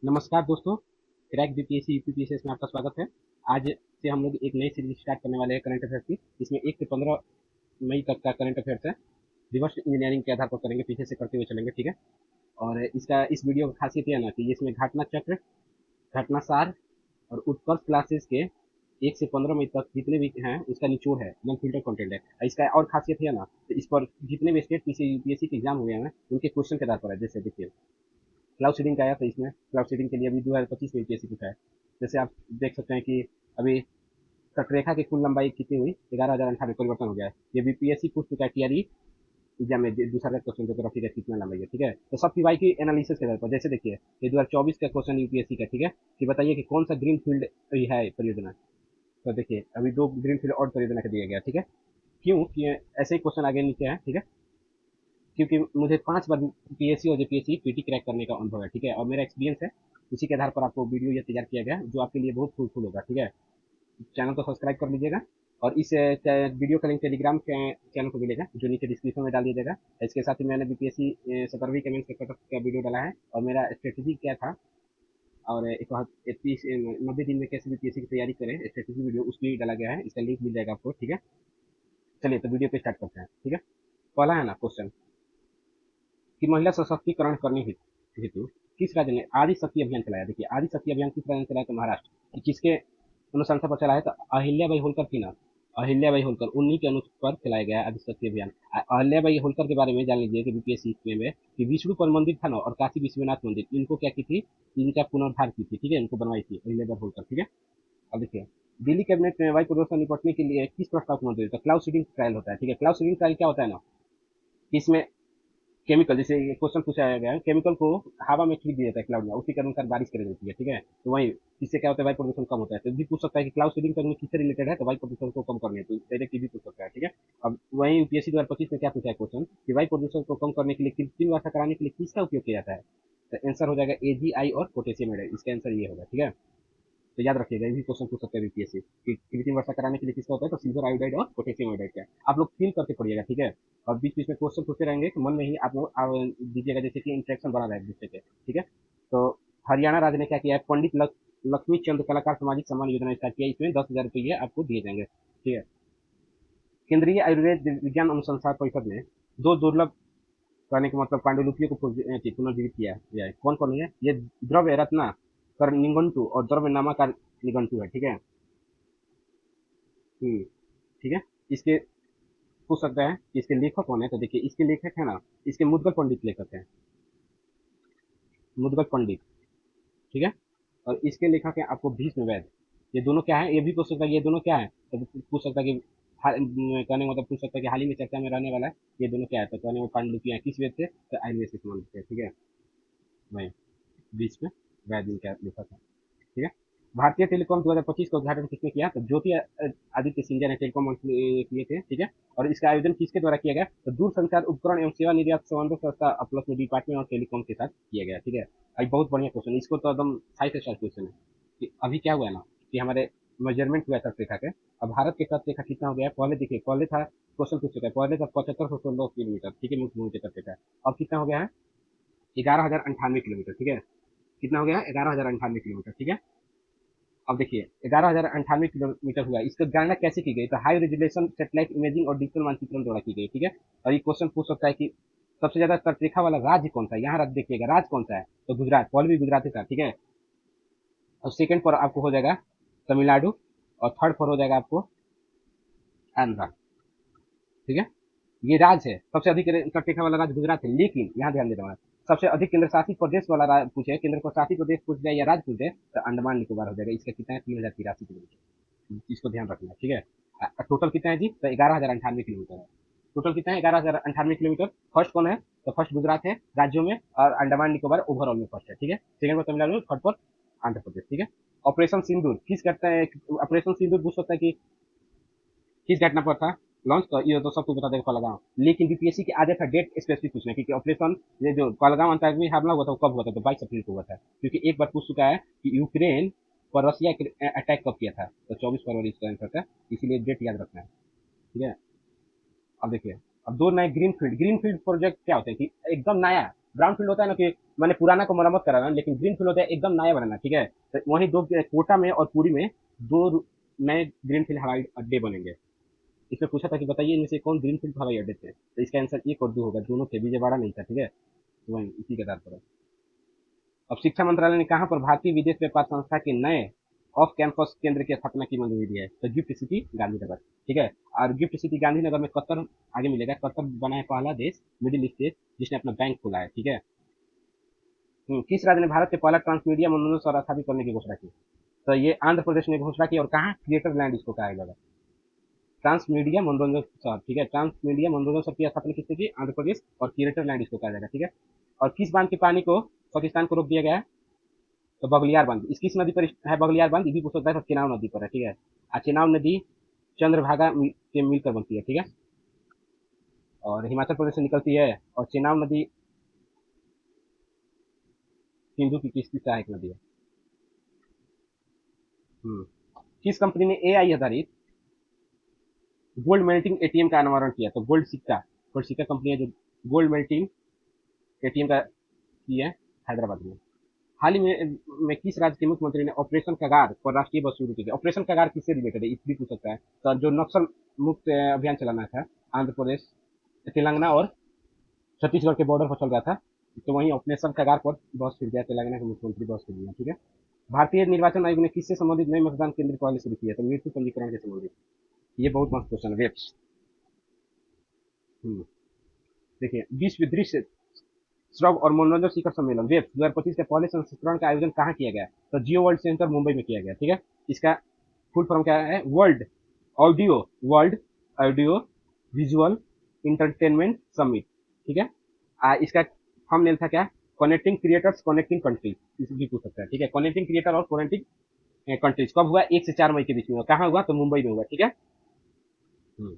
नमस्कार दोस्तों, crack BPSC UPPSC में आपका स्वागत है। आज से हम लोग एक नई सीरीज स्टार्ट करने वाले हैं करंट अफेयर्स की। इसमें 1 से 15 मई तक का करंट अफेयर्स है। रिवर्स इंजीनियरिंग के आधार पर करेंगे, पीछे से करते हुए चलेंगे, ठीक है। और इसका इस वीडियो की खासियत यह है ना कि इसमें घटना चक्र, घटना सार और उत्कर्ष क्लासेस के 1 से 15 मई तक जितने भी हैं उसका निचोड़ है, एकदम फिल्टर कंटेंट है। इसका और खासियत है ना, तो इस पर जितने भी स्टेट पीसी यूपीएससी के एग्जाम हुए हैं उनके क्वेश्चन के आधार पर है। जैसे देखिए, क्लाउड सीडिंग का आया था, इसमें क्लाउड सीडिंग के लिए अभी 2025 में यूपीएससी पूछा है। जैसे आप देख सकते हैं कि अभी तटरेखा की कुल लंबाई कितनी हुई, 11,098 परिवर्तन हो गया है। ये बीपीएससी पूछ चुका है टीआरई एग्जाम में, दूसरा क्वेश्चन ज्योग्राफी का कितना लंबाई है, ठीक है। तो सब पीवाई की एनालिसिस के आधार पर, जैसे देखिए ये 2024 का क्वेश्चन यूपीएससी का, ठीक है, कि बताइए कि कौन सा ग्रीन फील्ड है परियोजना। तो देखिए अभी 2 ग्रीन फील्ड और परियोजना का दिया गया, ठीक है। क्यों कि ऐसे ही क्वेश्चन आगे नीचे है, ठीक है। क्योंकि मुझे 5 बार पीएससी और जेपीएससी पीटी क्रैक करने का अनुभव है, ठीक है, और मेरा एक्सपीरियंस है। उसी के आधार पर आपको वीडियो ये तैयार किया गया है, जो आपके लिए बहुत फ्रूटफुल होगा, ठीक है। चैनल को सब्सक्राइब कर लीजिएगा। और इस वीडियो का लिंक टेलीग्राम के चैनल को मिलेगा, जो नीचे डिस्क्रिप्शन में डाल दीजिएगा। इसके साथ ही मैंने बीपीएससी 17वीं के मेंस के कट ऑफ का वीडियो डाला है, और मेरा स्ट्रेटेजी क्या था, और एक 90 दिन में कैसे बीपीएससी की तैयारी करें, स्ट्रेटेजी वीडियो उसमें डाला गया है। इसका लिंक मिल जाएगा आपको, ठीक है। चलिए तो वीडियो पे स्टार्ट करते हैं, ठीक है। पहला है ना क्वेश्चन कि महिला सशक्तिकरण करने हेतु किस राज्य ने आदि शक्ति अभियान चलाया। देखिए आदि शक्ति अभियान किस राज्य ने चलाया, तो महाराष्ट्र। कि किसके अनुशंसा पर चलाया, तो अहिल्याबाई होलकर थी ना, अहिल्याबाई होलकर, उन्हीं के अनुसार पर चलाया गया आदि शक्ति अभियान। अहिल्याबाई होलकर के बारे में जान लीजिए कि बीपीएससी में कि विष्णुपद मंदिर था ना, और काशी विश्वनाथ मंदिर, इनको क्या की थी, इनका पुनरुद्धार की थी, ठीक है, इनको बनवाई थी अहिल्याबाई होलकर, ठीक है। अब देखिए, दिल्ली कैबिनेट में वायु प्रदूषण से निपटने के लिए किस प्रस्ताव को मंजूरी, तो क्लाउड सीडिंग ट्रायल होता है, ठीक है। क्लाउड सीडिंग ट्रायल क्या होता है ना, इसमें केमिकल, जैसे ये क्वेश्चन पूछा गया है, केमिकल को हवा में फेंक दिया जाता है क्लाउड में, उसी के अनुसार बारिश करी जाती है, ठीक है। तो वही इससे क्या होता है, वायु प्रदूषण कम होता है। तो भी पूछ सकता है कि क्लाउड सीडिंग करने किससे रिलेटेड है, तो वायु प्रदूषण को कम करने, तो डायरेक्ट भी पूछ सकता है, ठीक है। अब वही यूपीएससी 2025 में क्या पूछा है क्वेश्चन कि वायु प्रदूषण को कम करने के लिए कृत्रिम वर्षा कराने के लिए किसका उपयोग किया जाता है, तो आंसर हो जाएगा एजीआई और पोटेशियम आयोडाइड। इसका आंसर ये होगा, ठीक है। तो याद रखिएगा, ये भी क्वेश्चन पूछ सकते हैं बीपीएससी कि कृत्रिम वर्षा कराने के लिए किसका होता है, तो सिल्वर आयोडाइड और पोटेशियम आयोडाइड का। आप लोग फील करके पढ़िएगा, ठीक है। और बीच बीच में क्वेश्चन पूछते रहेंगे तो मन में ही आप लोग दीजिएगा, जैसे कि इंटरेक्शन बना रहे एक दूसरे के, ठीक है। तो हरियाणा राज्य ने क्या किया है, पंडित लक्ष्मी चंद कलाकार सामाजिक सम्मान योजना स्टार्ट किया। इसमें 10,000 रुपये आपको दिए जाएंगे, ठीक है। केंद्रीय आयुर्वेद विज्ञान अनुसंधान परिषद ने दो दुर्लभ, कहने का मतलब पांडुलिपियों को पुनर्जीवित किया है। कौन कौन है ये, द्रव्य रत्ना कर निघंटु और द्रव्य नामाकार निघंटु है, ठीक है। ठीक है। इसके पूछ सकता है कि इसके लेखक कौन है, तो देखिए इसके लेखक है ना, इसके मुद्गल पंडित लेखक है, मुद्गल पंडित, ठीक है। और इसके लेखक है आपको भीष्म वैद्य। ये दोनों क्या है, ये भी पूछ सकता है, ये दोनों क्या है, तो पूछ सकता है कि कहने का मतलब पूछ सकता है कि हाल ही में चर्चा में रहने वाला है, ये दोनों क्या है, तो कहने वो पांडुलिपियां किस वेद से, तो आयुर्वेद से संबंधित है, ठीक है। वही भीष्म वैद्य इनका लेखक है, ठीक है। भारतीय टेलीकॉम 2025 का उद्घाटन किसने किया, तो ज्योति आदित्य सिंधिया ने टेलीकॉम किए थे, ठीक है। और इसका आयोजन किसके द्वारा किया गया, तो दूरसंचार उपकरण एवं सेवा निर्यात संबंध संस्था प्लस में डिपार्टमेंट और टेलीकॉम के साथ किया गया, ठीक है। भाई बहुत बढ़िया क्वेश्चन, इसको तो एकदम 5 स्टार क्वेश्चन है। कि अभी क्या हुआ है ना कि हमारे मेजरमेंट हुआ था रेखा के। अब भारत के तट रेखा कितना हो गया है, पहले देखिए, पहले था क्वेश्चन पूछ चुका है, पहले था 7516 किलोमीटर, ठीक है, मुख्य भूमि के तट रेखा। अब कितना हो गया है, 11,098 किलोमीटर, ठीक है। कितना हो गया है, 11,098 किलोमीटर, ठीक है। अब देखिए 11,098 किलोमीटर हुआ, इसका गणना कैसे की गई, तो हाई रेजोल्यूशन सैटेलाइट इमेजिंग और डिजिटल मानचित्रण द्वारा की गई, ठीक है। और ये क्वेश्चन पूछ सकता है कि सबसे ज्यादा तटरेखा वाला राज्य कौन सा है, यहाँ राज्य देखिएगा, राज्य कौन सा है, तो गुजरात, पहले भी गुजरात ही था, ठीक है। और सेकंड पर आपको हो जाएगा तमिलनाडु, और थर्ड पर हो जाएगा आपको आंध्रा, ठीक है। ये राज्य है, सबसे अधिक तटरेखा वाला राज्य गुजरात है, लेकिन यहाँ ध्यान देना है, सबसे अधिक केंद्र शासित प्रदेश वाला पूछे, केंद्र शासित प्रदेश पूछ जाए या राज्य पूछे, तो अंडमान निकोबार हो जाएगा। इसका कितना है, 3,083 किलोमीटर, इसको ध्यान रखना है, ठीक है। टोटल कितना है जी, तो 11,098 किलोमीटर है। टोटल कितना है, 11,098 किलोमीटर। फर्स्ट कौन है, तो फर्स्ट गुजरात है राज्यों में, और अंडमान निकोबार ओवरऑल में फर्स्ट है, ठीक है। सेकंड पर तमिलनाडु, थर्ड पर आंध्र प्रदेश, ठीक है। ऑपरेशन सिंदूर किस करता है, ऑपरेशन सिंदूर पूछ सकता है कि किस घटना पर था लॉन्च, तो ये तो सबको बता देगा पहलगाम। लेकिन बीपीएससी की आदत है डेट स्पेसिफिक पूछना, क्योंकि ऑपरेशन ये जो पहलगाम आतंकवादी हमला हुआ था वो कब हुआ था, तो 22 अप्रैल को हुआ था। क्योंकि एक बार पूछ चुका है कि यूक्रेन पर रसिया अटैक कब किया था, तो 24 फरवरी इसका आंसर था, इसीलिए डेट याद रखना है, ठीक है। अब देखिए, अब दो नए ग्रीन फील्ड प्रोजेक्ट क्या होते हैं कि एकदम नया, ब्राउन फील्ड होता है ना कि मैंने पुराना को मरम्मत कराना, लेकिन ग्रीन फील्ड होता है एकदम नया बनाना, ठीक है। तो वहीं दो कोटा में और पुरी में दो नए ग्रीन फील्ड हवाई अड्डे बनेंगे। इसमें पूछा था कि बताइए इनमें से कौन ग्रीन फील्ड हवाई अड्डे थे, तो इसका आंसर एक और दो होगा, दोनों थे, विजयवाड़ा नहीं था, ठीक है। तो वही इसी के आधार पर है। अब शिक्षा मंत्रालय ने कहाँ पर भारतीय विदेश व्यापार संस्था के नए ऑफ कैंपस केंद्र की स्थापना की मंजूरी दी है, तो गिफ्ट सिटी गांधीनगर, ठीक है। और गिफ्ट सिटी गांधीनगर में कतर आगे मिलेगा, कतर बना है पहला देश मिडिल ईस्ट देश जिसने अपना बैंक खोला है, ठीक है। किस राज्य ने भारत के पहला ट्रांसमीडिया मनोरंजन शहर स्थापित करने की घोषणा की, तो ये आंध्र प्रदेश ने घोषणा की, और कहाँ, क्रिएटर लैंड इसको कहा जाएगा, ट्रांसमीडिया मनोरंजन शहर, ठीक है। ट्रांसमीडिया मनोरंजन शहर की स्थापना किसने की, आंध्र प्रदेश, और क्रिएटर लैंड इसको कहा जाएगा, ठीक है। और किस बांध के पानी को पाकिस्तान को रोक दिया गया है, तो बगलियार बांध। इस किस नदी पर है बगलियार बांध, ये भी पूछ सकता है, तो चेनाब नदी पर है, ठीक है। चेनाब नदी चंद्रभागा के मिलकर बनती है, ठीक है। और हिमाचल प्रदेश से निकलती है, और चेनाब नदी सिंधु की किसकी सहायक नदी है। हम्म। किस कंपनी ने एआई आधारित गोल्ड मेल्टिंग एटीएम का अनावरण किया, तो गोल्ड सिक्का कंपनी है जो गोल्ड मेल्टिंग एटीएम का की है हैदराबाद में। हाल ही में किस राज्य के मुख्यमंत्री ने ऑपरेशन कगार पर राष्ट्रीय बस शुरू की थी, ऑपरेशन कगार किससे रिलेटेड है, इस भी पूछ सकता है। तो जो नक्सल मुक्त अभियान चलाना था आंध्र प्रदेश, तेलंगाना और छत्तीसगढ़ के बॉर्डर पर चल रहा था, तो वहीं ऑपरेशन कगार पर बस फिर गया, तेलंगाना के मुख्यमंत्री बस फिर गया, ठीक है। भारतीय निर्वाचन आयोग ने किससे संबंधित नए मतदान केंद्र पहले शुरू किया, तो मृत्यु पंजीकरण के संबंधित। ये बहुत मस्त क्वेश्चन है, वेब्स। देखिए, विश्व दृश्य श्रव और मनोरंजन शिखर सम्मेलन वेब 2025 के पहले संस्करण का आयोजन कहाँ किया गया, तो जियो वर्ल्ड सेंटर मुंबई में किया गया, ठीक है। इसका फुल फॉर्म क्या है, audio world audio visual entertainment summit, ठीक है। इसका हम नेम था क्या, कनेक्टिंग क्रिएटर्स कनेक्टिंग कंट्रीज, इसे भी पूछ सकता है, ठीक है। कनेक्टिंग क्रिएटर और कनेक्टिंग कंट्रीज कब हुआ, 1 से 4 मई के बीच में हुआ, कहाँ हुआ, तो मुंबई में हुआ, ठीक है। हम्म।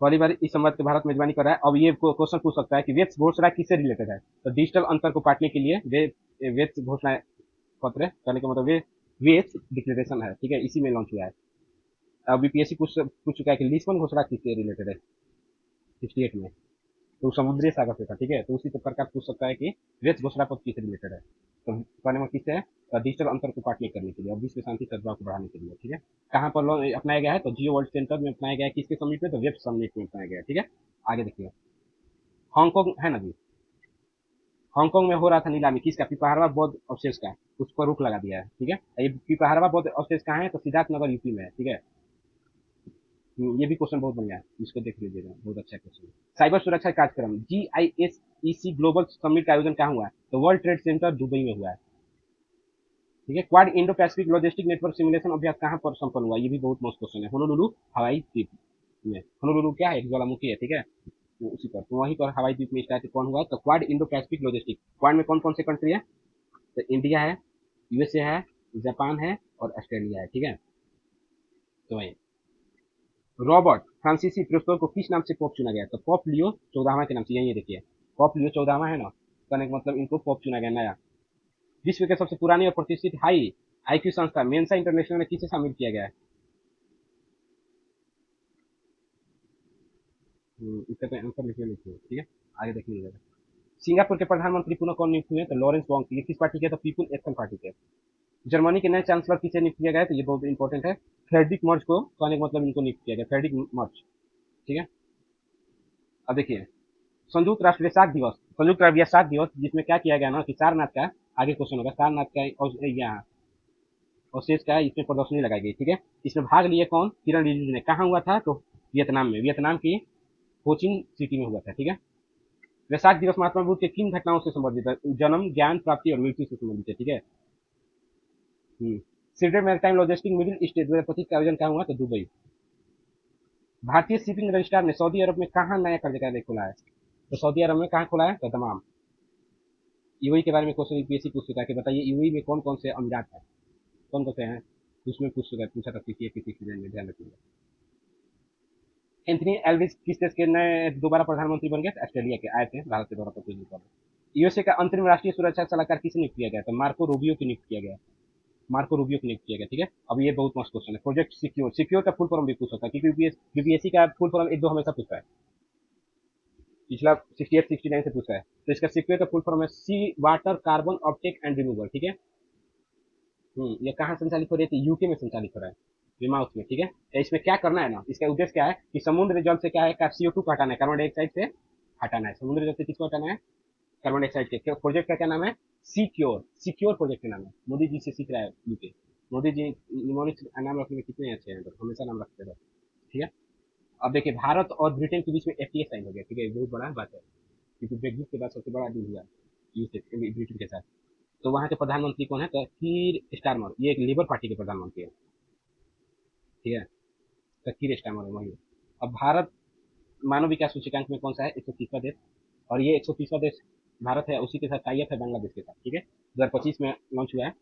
पहली बार इस संवाद के भारत मेजबानी कर रहा है। अब ये क्वेश्चन पूछ सकता है कि वेब्स घोषणा किससे रिलेटेड है, तो डिजिटल अंतर को काटने के लिए वेब्स घोषणा पत्र करने का मतलब वेब्स डिक्लेरेशन है, ठीक है, इसी में लॉन्च हुआ है। अब बीपीएससी पूछ चुका है कि लिस्बन घोषणा किससे रिलेटेड है, 68 में, तो समुद्री सागर से था, ठीक है। तो उसी प्रकार पूछ सकता है कि वेब्स घोषणा पत्र किससे रिलेटेड है, तो कहने में किससे है, तो डिजिटल अंतर को काटने करने के लिए और विश्व शांति सद्भाव को बढ़ाने के लिए, ठीक है। कहाँ पर अपनाया गया है, तो जियो वर्ल्ड सेंटर में अपनाया गया है, किसके समिट में, तो वेब समिट में अपनाया गया है, ठीक है। आगे देखिए, हांगकांग है ना जी, हांगकांग में हो रहा था नीलामी किसका, पिपहरवा बौद्ध अवशेष का, उस पर रोक लगा दिया है, ठीक है। ये पिपहरवा बौद्ध अवशेष कहाँ है, तो सिद्धार्थ नगर यूपी में है, ठीक है। ये भी क्वेश्चन बहुत बढ़िया है, इसको देख लीजिएगा, बहुत अच्छा क्वेश्चन है। साइबर सुरक्षा कार्यक्रम GISEC ग्लोबल समिट का आयोजन कहाँ हुआ है, तो वर्ल्ड ट्रेड सेंटर दुबई में हुआ है, ठीक है। Quad Indo Pacific logistic network simulation अभ्यास कहाँ पर संपन्न हुआ, ये भी बहुत मस्त क्वेश्चन है, होनोलुलु हवाई द्वीप में। होनोलुलु क्या है, एक ज्वालामुखी है, ठीक है। तो उसी पर, तो वहीं पर हवाई द्वीप में स्टार्ट कौन हुआ है, तो quad Indo Pacific logistic, quad में कौन कौन से कंट्री है, तो इंडिया है, यूएसए है, जापान है और ऑस्ट्रेलिया है, ठीक है। तो वही रॉबर्ट फ्रांसीसी क्रिस्टोफर को किस नाम से पोप चुना गया, तो पोप लियो 14वां के नाम से, यही देखिए पोप लियो 14वां है ना, कहने का मतलब इनको पोप चुना गया नया। विश्व के सबसे पुरानी और प्रतिष्ठित हाई आईक्यू संस्था मेंसा इंटरनेशनल में किसे शामिल किया गया है, इसका तो आंसर लिखिए लिखिए, ठीक है। आगे देख लीजिएगा। सिंगापुर के प्रधानमंत्री पुनः कौन नियुक्त हुए, तो लॉरेंस वोंग, ये किस पार्टी के, तो पीपुल एक्शन पार्टी के। जर्मनी के नए चांसलर किसे नियुक्त किया गया है, तो ये बहुत इंपॉर्टेंट है, फ्रेडरिक मर्ज को, कहने का मतलब इनको नियुक्त किया गया, फ्रेडरिक मर्ज, ठीक है। अब देखिए, संयुक्त राष्ट्र वेसाक दिवस जिसमें क्या किया गया ना कि सारनाथ का, आगे क्वेश्चन होगा, सारनाथ का यहाँ अवशेष का इसमें प्रदर्शनी लगाई गई, ठीक है। इसमें भाग लिए कौन, किरण रिजिजू ने, कहाँ हुआ था, तो वियतनाम में, वियतनाम की कोचिंग सिटी में हुआ था, ठीक है। वैसाख दिवस महात्मा बुद्ध के किन घटनाओं से संबंधित है, जन्म, ज्ञान प्राप्ति और मृत्यु से संबंधित है, ठीक है। Seeded maritime logistic middle east 2025 का आयोजन कहाँ हुआ, तो दुबई। भारतीय शिपिंग रजिस्ट्रार ने सऊदी अरब में कहाँ नया कार्यालय खोला है, तो सऊदी अरब में कहाँ खोला है, तो दमाम। यूएई के बारे में क्वेश्चन यूपीएससी पूछ चुका है कि बताइए यूएई में कौन कौन से अमीरात है, कौन कौन से हैं, उसमें पूछा था किसी सीजन में, ध्यान रखिएगा। एंथनी एल्विस किस देश के नए दोबारा प्रधानमंत्री बन गए, ऑस्ट्रेलिया के आए थे भारत के दौरा पर कुछ दिन पहले। यूएसए का अंतरिम राष्ट्रीय सुरक्षा सलाहकार किसे नियुक्त किया गया, तो मार्को रूबियो की नियुक्त किया गया, मार्को रूबियो को नियुक्त किया गया, ठीक है। अब ये बहुत मस्त क्वेश्चन है, प्रोजेक्ट सिक्योर का फुल फॉर्म भी पूछ सकता है, क्योंकि यूपीएससी का फुल फॉर्म एक दो हमेशा पूछता है। पिछला 68 69 से पूछा है। तो इसका सीक्वेंस का फुल फॉर्म है सी वाटर कार्बन ऑप्टेक एंड रिमूवल, ठीक है। ये कहाँ संचालित हो रही है? यूके में संचालित हो रहा है, विमाउथ में, ठीक है। तो इसमें क्या करना है ना, इसका उद्देश्य क्या है कि समुद्र जल से क्या है, CO2 को हटाना है, कार्बन डाइऑक्साइड से हटाना है। समुद्र जल से किसको हटाना है? कार्बन डाइऑक्साइड के। प्रोजेक्ट का क्या नाम है? सिक्योर, सिक्योर प्रोजेक्ट का नाम है। मोदी जी से सीख रहा है यूके। मोदी जी निमोनिक नाम रखने में कितने अच्छे हैं, तो हमेशा नाम रखते रहो, ठीक है। अब देखिए, भारत और ब्रिटेन के बीच में FTA साइन हो गया, ठीक है, बहुत बड़ा बात है, क्योंकि ब्रेग्जिट के बाद सबसे बड़ा डील हुआ ब्रिटेन के साथ। तो वहाँ के प्रधानमंत्री कौन है? तो कीर स्टारमर, ये एक लेबर पार्टी के प्रधानमंत्री है, ठीक है। तो कीर स्टारमर है वही। अब भारत मानव विकास सूचकांक में कौन सा है? 130वां देश। और ये 130वां देश भारत है, उसी के साथ टाई अप है बांग्लादेश के साथ, ठीक है। 2025 में लॉन्च हुआ है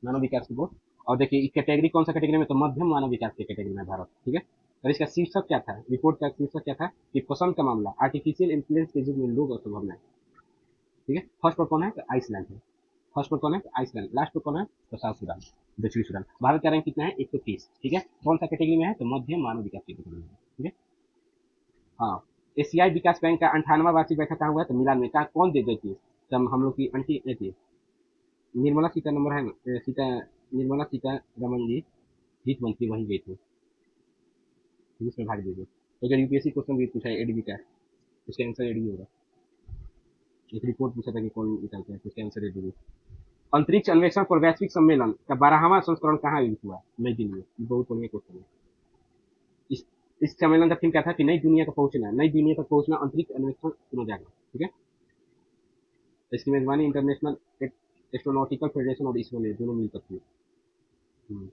मानव विकास रिपोर्ट। और देखिए कैटेगरी कौन सा कैटेगरी में? तो मध्यम मानव विकास की कैटेगरी में भारत, ठीक है। और इसका शीर्षक क्या था? रिपोर्ट का शीर्षक क्या था? कि पसंद का मामला, आर्टिफिशियल इंटेलिजेंस के युग में लोग और संभावनाएं, ठीक है। फर्स्ट पर कौन है? तो आइसलैंड है। फर्स्ट पर कौन है? तो आइसलैंड। लास्ट पर कौन है? तो साउथ सूडान, दक्षिणी सूडान। भारत का रैंक कितना है? 130, ठीक है। कौन सा कैटेगरी में है? तो मध्यम मानव विकास की कैटेगरी में, ठीक है। हाँ। एशियाई विकास बैंक का 58वां वार्षिक बैठक कहाँ हुआ है? तो मिलान में। कहाँ, कौन दे देती है? तब हम लोग की आंटी थी निर्मला सीता नंबर है ना, निर्मला सीतारमन जी, वित्त मंत्री, वहीं गई थी जिसमें भाग दीजिए। तो अगर यूपीएससी क्वेश्चन भी पूछा है एडीबी का, उसका आंसर एडीबी होगा। एक रिपोर्ट पूछा था कि कौन निकालता है, तो उसका आंसर एडीबी। अंतरिक्ष अन्वेषण पर वैश्विक सम्मेलन का 12वां संस्करण कहाँ आयोजित हुआ? नई दिल्ली में। बहुत बढ़िया क्वेश्चन है। इस इस सम्मेलन का थीम क्या था? कि नई दुनिया तक पहुंचना, नई दुनिया तक पहुंचना अंतरिक्ष अन्वेषण चुना जाएगा, ठीक है। तो इसकी मेजबानी इंटरनेशनल एस्ट्रोनॉटिकल फेडरेशन और इसरो ने दोनों मिलकर की। हम्म।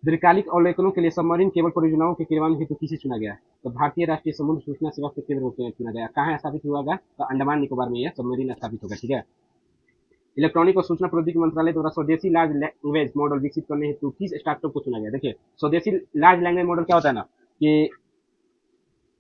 दीर्घकालिक अवलोकनों के लिए सबमरीन केबल परियोजनाओं के क्रियान्वयन हेतु किसे चुना गया? तो भारतीय राष्ट्रीय समुद्र सूचना सेवा के केंद्र रूप में चुना गया। कहाँ स्थापित हुआ होगा? तो अंडमान निकोबार में यह सबमरीन स्थापित होगा, ठीक है। इलेक्ट्रॉनिक और सूचना प्रौद्योगिकी मंत्रालय द्वारा स्वदेशी लार्ज लैंग्वेज मॉडल विकसित करने हेतु किस स्टार्टअप को चुना गया? देखिए, स्वदेशी लार्ज लैंग्वेज मॉडल क्या होता है ना, कि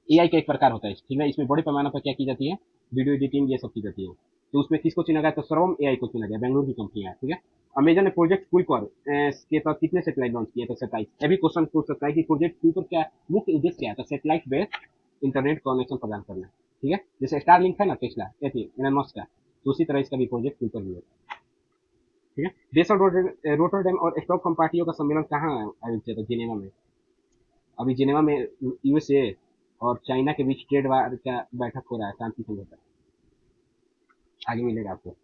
AI का एक प्रकार होता है, ठीक है। इसमें बड़े पैमाने पर क्या की जाती है? वीडियो एडिटिंग, ये सब की जाती है। तो उसमें किसको चुना गया? तो सर्वम AI को चुना गया, बेंगलुरु की कंपनी है, ठीक है। अमेजन ने प्रोजेक्ट कुइपर के तहत कितने सैटेलाइट लॉन्च किए? तो 27। अभी क्वेश्चन पूछ सकता है कि प्रोजेक्ट कुइपर क्या मुख्य उद्देश्य क्या है? तो सैटेलाइट बेस्ड इंटरनेट कनेक्शन प्रदान करना, ठीक है। जैसे स्टारलिंक है ना टेस्ला, एलन मस्क का, तो उसी तरह इसका भी प्रोजेक्ट कुइपर भी है, ठीक है। देशल रोटरडेम और स्टॉकहोम पार्टियों का सम्मेलन कहाँ आयोजित किया था? जिनेवा में। अभी जिनेवा में USA और चाइना के बीच ट्रेड वार का बैठक हो रहा है, शांति समझौता, आगे मिलेगा आपको।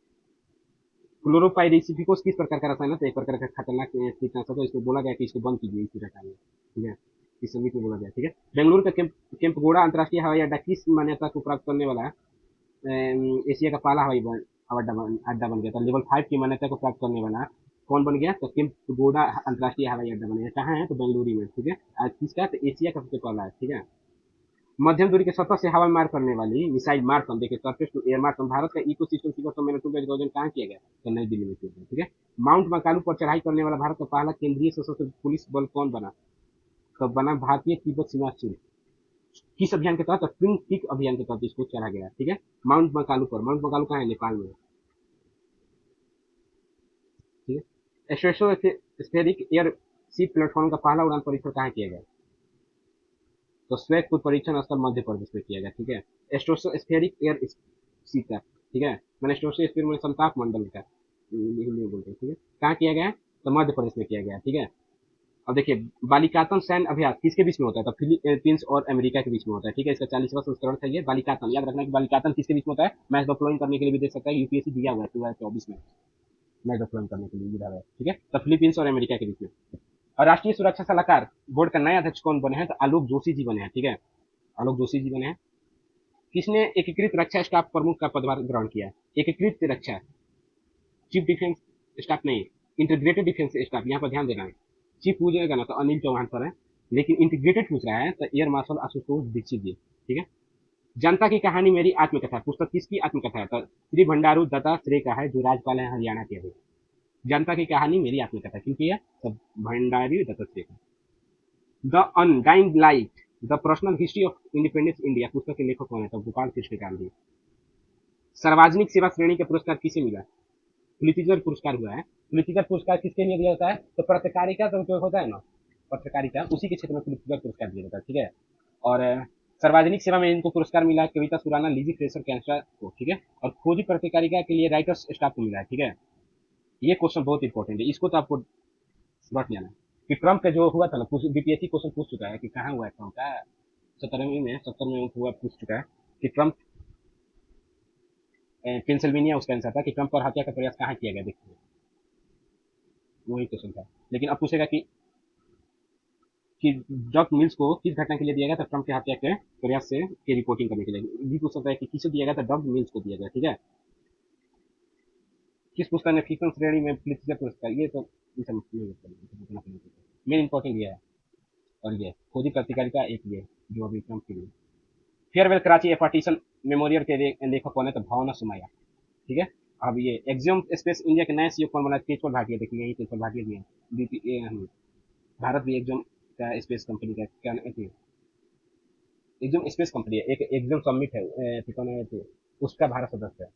क्लोरोपाइरिफिकोस किस प्रकार का रसायन है? तो एक प्रकार का खतरनाक कीटनाशक है। इसको बोला गया कि इसको बंद कीजिए, इसी रसायन में, ठीक है। इस समिति में बोला गया, ठीक है। बेंगलुरु का केम्पगोड़ा अंतर्राष्ट्रीय हवाई अड्डा किस मान्यता को प्राप्त करने वाला एशिया का पहला अड्डा बन गया था? लेवल 5 की मान्यता को प्राप्त करने वाला कौन बन गया? तो केम्पगोड़ा अंतर्राष्ट्रीय हवाई अड्डा बन गया। कहाँ है? तो बेंगलुरु में, ठीक है। किसका? तो एशिया का सबसे पहला है, ठीक है। मध्यम दूरी के सतह से हवा में मार करने वाली मिसाइल मारथन, देखिए सरफेस टू एयर मारथन, भारत का इकोसिस्टम शिखर सम्मेलन 2000 कहाँ किया गया? तो नई दिल्ली में किया गया, ठीक है। माउंट मकालू पर चढ़ाई करने वाला भारत का पहला केंद्रीय सशस्त्र पुलिस बल कौन बना? तो बना भारतीय तिब्बत सीमा शुल्क। किस अभियान के तहत? ट्विन पीक अभियान के तहत इसको चढ़ा गया, ठीक है। माउंट मकालू पर। माउंट मकालू कहाँ है? नेपाल में, ठीक है। स्ट्रेटोस्फेरिक एयर सी प्लेटफॉर्म का पहला उड़ान परीक्षण कहाँ किया गया? तो स्वेतपुर परीक्षण स्थल मध्य प्रदेश में किया गया, ठीक है। स्ट्रेटोस्फेरिक एयर सी का, ठीक है। मैंने स्ट्रेटोस्फेयर में संताप मंडल का हिंदी में बोलते हैं, ठीक है। कहाँ किया गया? तो मध्य प्रदेश में किया गया, ठीक है। अब देखिए, बालिकातन सैन्य अभ्यास किसके बीच में होता है? तो फिलीपींस और अमेरिका के बीच में होता है, ठीक है। इसका 40वां संस्करण था ये बालिकातन। याद रखना कि बालिकातन किसके बीच में होता है? मैच द फॉलोइंग करने के लिए भी दे सकता है, यूपीएससी दिया हुआ है 2024 में मैच द फॉलोइंग करने के लिए दिया हुआ है, ठीक है। तो फिलीपींस और अमेरिका के बीच में। और राष्ट्रीय सुरक्षा सलाहकार बोर्ड का नया अध्यक्ष कौन बने हैं? तो आलोक जोशी जी बने हैं, ठीक है। आलोक जोशी जी बने हैं। किसने एकीकृत रक्षा स्टाफ प्रमुख का पदभार ग्रहण किया? एकीकृत रक्षा, चीफ डिफेंस स्टाफ नहीं, इंटीग्रेटेड डिफेंस स्टाफ, यहाँ पर ध्यान देना है। चीफ पूछेगा ना तो अनिल चौहान सर है, लेकिन इंटीग्रेटेड पूछ रहा है तो एयर मार्शल आशुतोष दीक्षित जी, ठीक है। जनता की कहानी मेरी आत्मकथा पुस्तक किसकी आत्मकथा है? तो श्री भंडारू दत्तात्रेय का है, जो राज्यपाल है हरियाणा के अभी। जनता की कहानी मेरी आत्मकथा किनकी है? तो भंडारी दत्तात्रेय का। The undying light the personal history of independence India पुस्तक के लेखक कौन है? तो गोपाल कृष्ण गांधी। सार्वजनिक सेवा श्रेणी का पुरस्कार किसे मिला? पुलितिजर पुरस्कार हुआ है। पुलितिजर पुरस्कार किसके लिए दिया जाता है? तो पत्रकारिता तो जो होता है ना, पत्रकारिता, उसी के क्षेत्र में पुलितिजर पुरस्कार दिया जाता है, ठीक है। और सार्वजनिक सेवा में इनको पुरस्कार मिला है कविता सुराना, लिजी फ्रेशर कैंसर को, ठीक है। और खोजी पत्रकारिता के लिए राइटर्स स्टाफ को मिला है, ठीक है। ये क्वेश्चन बहुत इंपॉर्टेंट है, इसको तो आपको रट जाना है कि ट्रम्प का जो हुआ था ना, बीपीएससी क्वेश्चन पूछ चुका है कि कहाँ हुआ है ट्रम्प का, 70 में हुआ, पूछ चुका है कि ट्रम्प पेंसिल्वेनिया उसका आंसर था कि ट्रम्प पर हत्या का प्रयास कहाँ किया गया, देखिए वही क्वेश्चन था। लेकिन अब पूछेगा कि डॉग मिल्स को किस घटना के लिए दिया गया था, ट्रम्प की हत्या के प्रयास से की रिपोर्टिंग करने के लिए। भी पूछ सकता है कि किसे दिया गया था, डॉग मिल्स को दिया गया, ठीक है। किस पुस्तक ने फिक्शन श्रेणी में पुलित्जर पुरस्कार, ये तो मेन इंपॉर्टेंट ये है। और ये खोजी पत्रकारिता एक ये जो अभी ट्रम्प के लिए। फेयरवेल कराची ए पार्टीशन मेमोरियल के लेखक कौन है, तो भावना सुमाया, ठीक है। अब ये एक्सियम स्पेस इंडिया के नए सीईओ कौन बना, तेजपाल भाटिया, देखिए यही तेजपाल भाटिया भी है। भारत भी एक्सियम का स्पेस कंपनी का क्या एक्सियम स्पेस कंपनी है, एक एक्सियम समिट है, कौन है उसका भारत सदस्य है,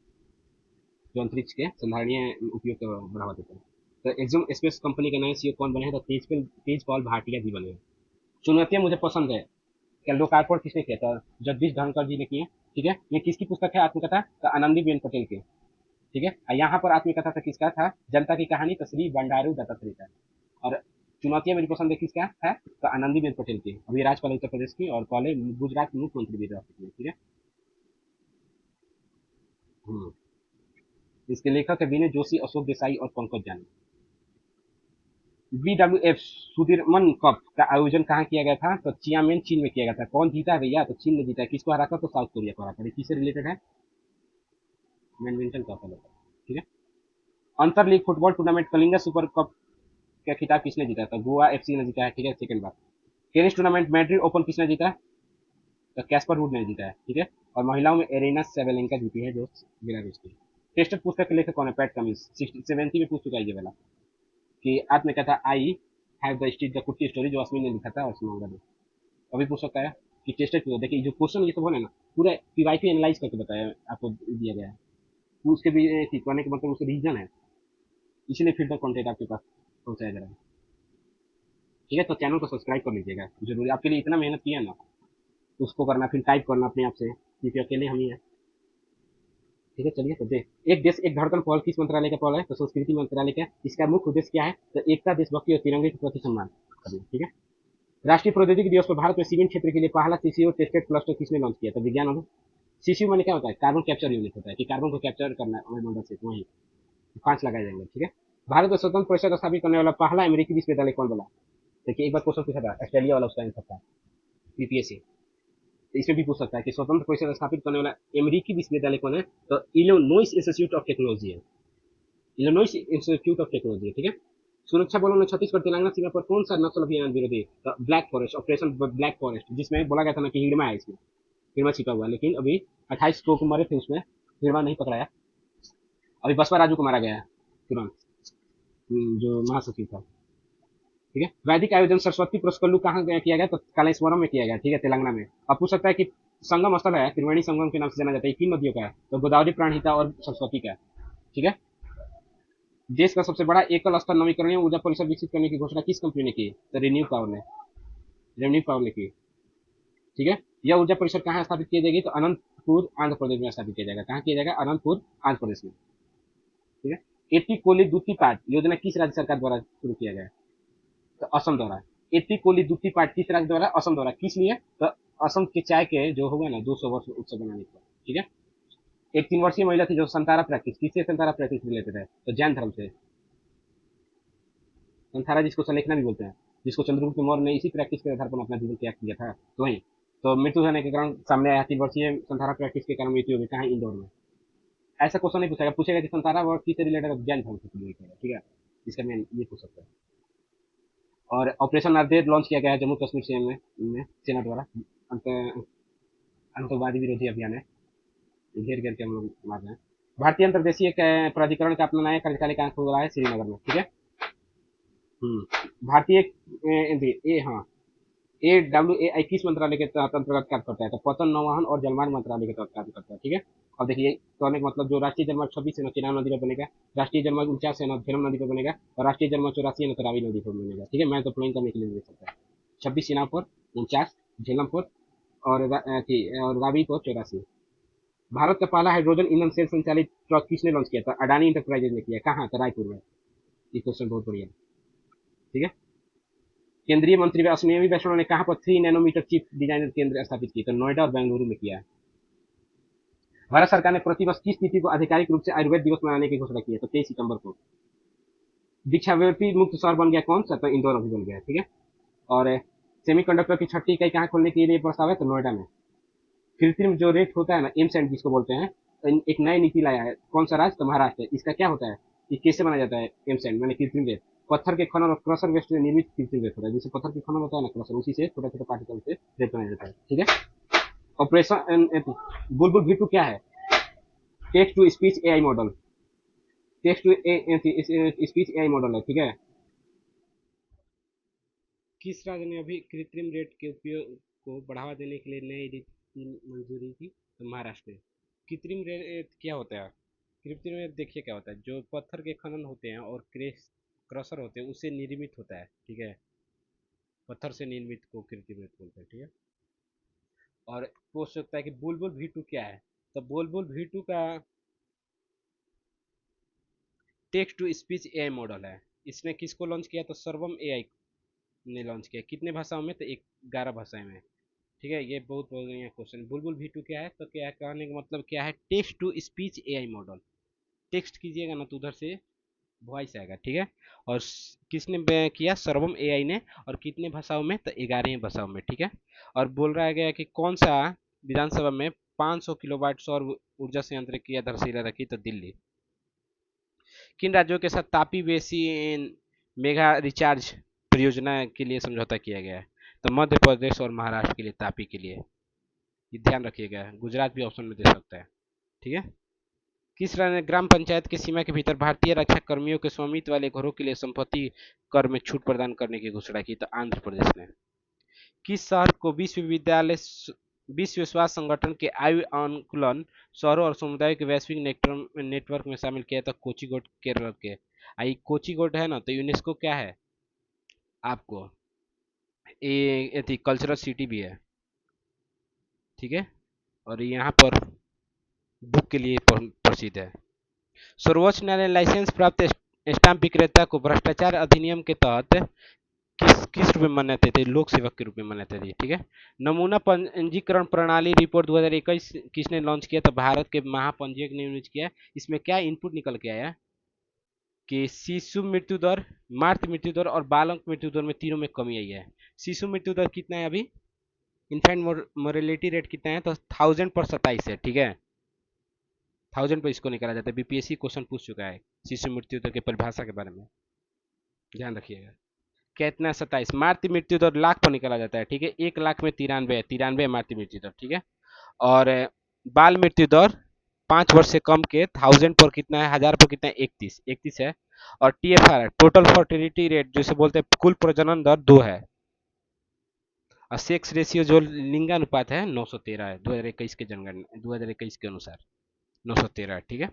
जो अंतरिक्ष के संधारणीय उपयोग को बढ़ावा देते हैं। तो एक्सियम स्पेस कंपनी के नए सीईओ कौन बने हैं, तो तेजपाल भाटिया जी बने हैं। चुनौतियां मुझे पसंद है, क्या लोकार्पण किसने किया था, जगदीश धनखड़ जी ने किए, ठीक है। ये किसकी पुस्तक है, आत्मकथा, तो आनंदीबेन पटेल की, ठीक है। यहाँ पर आत्मकथा था किसका था, जनता की कहानी, तो श्री बंडारू दत्तात्रेय का। और चुनौतियां मेरी पसंद है किसका है, तो आनंदीबेन पटेल की, अभी राज्यपाल उत्तर प्रदेश की और पहले गुजरात मुख्यमंत्री भी रह चुकी है, ठीक है। हम्म। इसके लेखक है विनय जोशी, अशोक देसाई और पंकज जानी। BWF सुदीरमन कप का आयोजन कहाँ किया गया था, तो चियामेन चीन में किया गया था। कौन जीता है भैया, तो चीन ने जीता है। किसको हरा था, तो साउथ कोरिया को हरा था। किससे रिलेटेड है, बैडमिंटन का फॉलो, ठीक है। अंतर league football tournament Kalinga super cup का खिताब किसने जीता था, गोवा FC ने जीता है, ठीक है। सेकंड बार टेनिस टूर्नामेंट मैड्रिड ओपन किसने जीता है, तो कैस्पर रूड ने जीता है, ठीक है। और महिलाओं में एरिना सेवेलेंका जीती है, जो बेलारूस की। टेस्टेड पुस्तक के लेखक कौन है, पैट कमिंस, 70 में पूछ चुका है ये वाला कि आत्मकथा I have the street the कुट्टी स्टोरी, जो अश्विन ने लिखा था और सुनाऊंगा भी। अभी पूछ सकता है कि टेस्टेड क्यों, देखिए जो क्वेश्चन ये सब है ना, पूरा पीवाईक्यू एनालाइज करके बताया आपको दिया गया है, उसके भी करने के मतलब उसके रीजन है, इसीलिए फिर तक कॉन्टेंट आपके पास पहुंचाया जा रहा है, ठीक है। तो चैनल को सब्सक्राइब कर लीजिएगा, जरूरी आपके लिए इतना मेहनत किया ना, उसको करना, फिर टाइप करना अपने आप से, क्योंकि अकेले हम ही है, ठीक है। चलिए तो देख, एक देश एक धड़कन पहल किस मंत्रालय का पहल है, तो संस्कृति मंत्रालय का। इसका मुख्य उद्देश्य क्या है, तो एकता, देशभक्ति और तिरंगे के प्रति सम्मान करना, ठीक है। राष्ट्रीय प्रौद्योगिकी दिवस पर भारत में सीमेंट क्षेत्र के लिए पहला सीसीओ टेस्टेड क्लस्टर किसने लॉन्च किया, तो विज्ञान और सीसीयू मैंने क्या होता है, कार्बन कैप्चर यूनिट होता है, कि कार्बन को कैप्चर करना है वायुमंडल से, वहीं 5 लगाए जाएंगे, ठीक है। भारत में स्वतंत्र परिषद स्थापित करने वाला पहला अमेरिकी विश्वविद्यालय कौन बोला, देखिए एक बार क्वेश्चन पूछा था ऑस्ट्रेलिया वाला, उसका आंसर था यूपीएससी। तो इसमें भी पूछ सकता है कि स्वतंत्र परिषद स्थापित करने वाला अमेरिकी विश्वविद्यालय कौन है, तो इलिनॉइस इंस्टीट्यूट ऑफ टेक्नोलॉजी है, इलिनॉइस इंस्टीट्यूट ऑफ टेक्नोलॉजी है, ठीक है। सुरक्षा बलों ने छत्तीसगढ़ तेलंगाना सीमा पर कौन सा नक्सल अभियान विरोधी, तो black forest operation, black forest, जिसमें बोला गया था ना कि हिड़मा है, इसमें हिड़मा छिपा हुआ है, लेकिन अभी 28 लोग मरे थे उसमें, हिड़मा नहीं पकड़ाया। अभी बसपा राजू को मारा गया है तुरंत, जो महासचिव था, ठीक है। वैदिक आयोजन सरस्वती पुरस्कल्लू कहाँ किया गया, तो कालेश्वरम में किया गया, ठीक है, तेलंगाना में। अब पूछ सकता है कि संगम स्थल है, त्रिवेणी संगम के नाम से जाना जाता है, 3 नदियों का है, तो गोदावरी, प्राणहिता और सरस्वती का, ठीक है। देश का सबसे बड़ा एकल स्तर नवीकरणीय ऊर्जा परिसर विकसित करने की घोषणा किस कंपनी ने की, तो रेन्यू पावर ने की, ठीक है। यह ऊर्जा परिसर कहाँ स्थापित किया जाएगी, तो अनंतपुर आंध्र प्रदेश में स्थापित किया जाएगा। कहाँ किया जाएगा, अनंतपुर आंध्र प्रदेश में, ठीक है। एट्टी कोली दूती पाट योजना किस राज्य सरकार द्वारा शुरू किया गया, तो असम द्वारा। एट्टी कोली दूती पाट किस राज्य द्वारा, असम द्वारा। किस लिए, तो असम के चाय के जो हुआ ना 200 वर्ष उत्सव बनाने का, ठीक है। एक 3 वर्षीय महिला थी जो संतारा प्रैक्टिस, किससे संतारा प्रैक्टिस रिलेटेड है, तो जैन धर्म से। संथारा जिसको सलेखना भी बोलते हैं, जिसको चंद्रगुप्त मौर्य ने इसी प्रैक्टिस के आधार पर अपना जीवन त्याग किया था, तो वही तो मृत्यु होने के कारण सामने आया, 3 वर्षीय संथारा प्रैक्टिस के कारण मृत्यु हो गई, कहाँ, इंदौर में। ऐसा क्वेश्चन नहीं पूछेगा, पूछेगा कि संथारा वर्ड किससे रिलेटेड, जैन धर्म से रिलेटेड है, ठीक है। इसका मैं ये पूछ सकता है। और ऑपरेशन नारदेव लॉन्च किया गया है जम्मू कश्मीर सेना द्वारा, आतंकवादी विरोधी अभियान है, घेर घेर के हम लोग मार रहे हैं। भारतीय अंतर्देशीय प्राधिकरण का अपना नया कार्यालय कहाँ खुल रहा है, श्रीनगर में, ठीक है। भारतीय हाँ, AWAI किस मंत्रालय के अंतर्गत कार्य करता है, तो पतन, नौवहन और जलमार्ग मंत्रालय के तहत कार्य करता है, ठीक है। अब देखिए कहने का मतलब, जो राष्ट्रीय जलमार्ग 26 है ना चिनाब नदी पर बनेगा, राष्ट्रीय जलमार्ग 49 है ना झेलम नदी पर बनेगा, और राष्ट्रीय जलमार्ग 84 है ना तरावी नदी पर बनेगा, ठीक है। मैं तो प्लेन करने के लिए दे सकता है, 26 चिनाब पर, 49 झेलम पर, और रावी को 84। भारत का पहला हाइड्रोजन ईंधन सेल संचालित ट्रक किसने लॉन्च किया था? अडानी इंटरप्राइजेज ने किया। कहाँ? तो रायपुर में। ये क्वेश्चन बहुत बढ़िया। ठीक है। केंद्रीय मंत्री अश्विनी वैष्णव ने कहाँ पर 3 नैनोमीटर चिप डिजाइनर केंद्र स्थापित की? तो नोएडा और बेंगलुरु में किया है। भारत सरकार ने प्रतिवर्ष किस तिथि को आधिकारिक रूप से आयुर्वेद दिवस मनाने की घोषणा की है? तो 23 सितंबर को। दीक्षाव्यापी मुक्त शहर बन गया कौन सा? तो इंदौर अभी बन गया। ठीक है। और सेमीकंडक्टर की छठी इकाई कहाँ खोलने के लिए प्रस्ताव है? तो नोएडा में। कृत्रिम जो रेत होता है ना, एम सैंड जिसको बोलते हैं, एक नई नीति लाया है। कौन सा राज्य? तो महाराष्ट्र। इसका क्या होता है? ये कैसे बनाया जाता है? एम सैंड मैंने कृत्रिम रेत पत्थर के खनन और क्रशर वेस्ट से निर्मित कृत्रिम रेत होता है। जैसे पत्थर के खनन होता है ना, क्रशर, उसी से छोटा छोटा पार्टिकल से रेत बनाया जाता है। ठीक है। ऑपरेशन बुलबुल V2 क्या है? Text to speech AI model. Text to speech AI model है। ठीक है। किस राज्य ने अभी कृत्रिम रेत के उपयोग को बढ़ावा देने के लिए नई नीति मंजूरी की? तो महाराष्ट्र ने। कृत्रिम रेत क्या होता है? कृत्रिम रेत देखिए क्या होता है, जो पत्थर के खनन होते हैं और क्रशर होते हैं उससे निर्मित होता है। ठीक है। पत्थर से निर्मित को कृत्रिम रेत बोलते हैं। ठीक है। और पूछ सकता है कि बुलबुल V2 क्या है? तो बुलबुल V2 का text to speech AI model है। इसने किसको लॉन्च किया? तो सर्वम एआई ने लॉन्च किया। कितने भाषाओं में? तो 11 भाषाएं में। ठीक है। ये बहुत बढ़िया क्वेश्चन। बुलबुल V2 क्या है? तो क्या है, कहने का मतलब क्या है? Text to speech AI model. Text कीजिएगा ना तो उधर से वॉइस आएगा। ठीक है। और किसने किया? सर्वम एआई ने। और कितने भाषाओं में? तो 11 भाषाओं में। ठीक है। और बोल रहा गया कि कौन सा विधानसभा में 500 किलोवाट सौर ऊर्जा संयंत्र की आधारशिला रखी? तो दिल्ली। किन राज्यों के साथ तापी बेसिन मेगा रिचार्ज परियोजना के लिए समझौता किया गया है? तो मध्य प्रदेश और महाराष्ट्र के लिए, तापी के लिए। ये ध्यान रखिएगा, गुजरात भी ऑप्शन में दे सकता है। ठीक है। किस राज्य ने ग्राम पंचायत की सीमा के भीतर भारतीय रक्षा कर्मियों के स्वामित्व वाले घरों के लिए संपत्ति कर में छूट प्रदान करने की घोषणा की? तो आंध्र प्रदेश ने। किस शहर को विश्व स्वास्थ्य संगठन के आयु अनुकूलन शहरों और समुदायों के वैश्विक नेटवर्क में शामिल किया? था कोचिकोड, केरल के। आई कोचिकोड है ना, तो यूनेस्को क्या है आपको? ये कल्चरल सिटी भी है। ठीक है। और यहाँ पर बुक के लिए प्रसिद्ध है। सर्वोच्च न्यायालय लाइसेंस प्राप्त स्टाम्प विक्रेता को भ्रष्टाचार अधिनियम के तहत किस रूप में मान्यता दी? लोक सेवक के रूप में मान्यता दी। ठीक है। नमूना पंजीकरण प्रणाली रिपोर्ट 2021 किसने लॉन्च किया? तो भारत के महापंजीयक ने लॉन्च किया। इसमें क्या इनपुट निकल के आया कि शिशु मृत्यु दर, मातृ मृत्यु दर और बालक मृत्यु दर में तीनों में कमी आई है। शिशु मृत्यु दर कितना है अभी? इन्फेंट मोरेलिटी रेट कितना है? तो 1000 पर 27 है। ठीक है। 1000 पर इसको निकाला जाता है। बीपीएससी क्वेश्चन पूछ चुका है शिशु मृत्यु दर की परिभाषा के बारे में, ध्यान रखिएगा। कितना? 27। मातृ मृत्यु दर लाख पर निकाला जाता है। ठीक है। 1 लाख में 93 है। 93 मातृ मृत्यु दर। ठीक है। और बाल मृत्यु दर 5 वर्ष से कम के 1000 पर कितना है? 1000 पर कितना है? 31 है। और TFR टोटल फर्टिलिटी रेट जिसे बोलते हैं कुल प्रजनन दर 2 है। और सेक्स रेशियो जो लिंगानुपात है 913 है 2021 के जनगणना 2021 के अनुसार 913। ठीक है।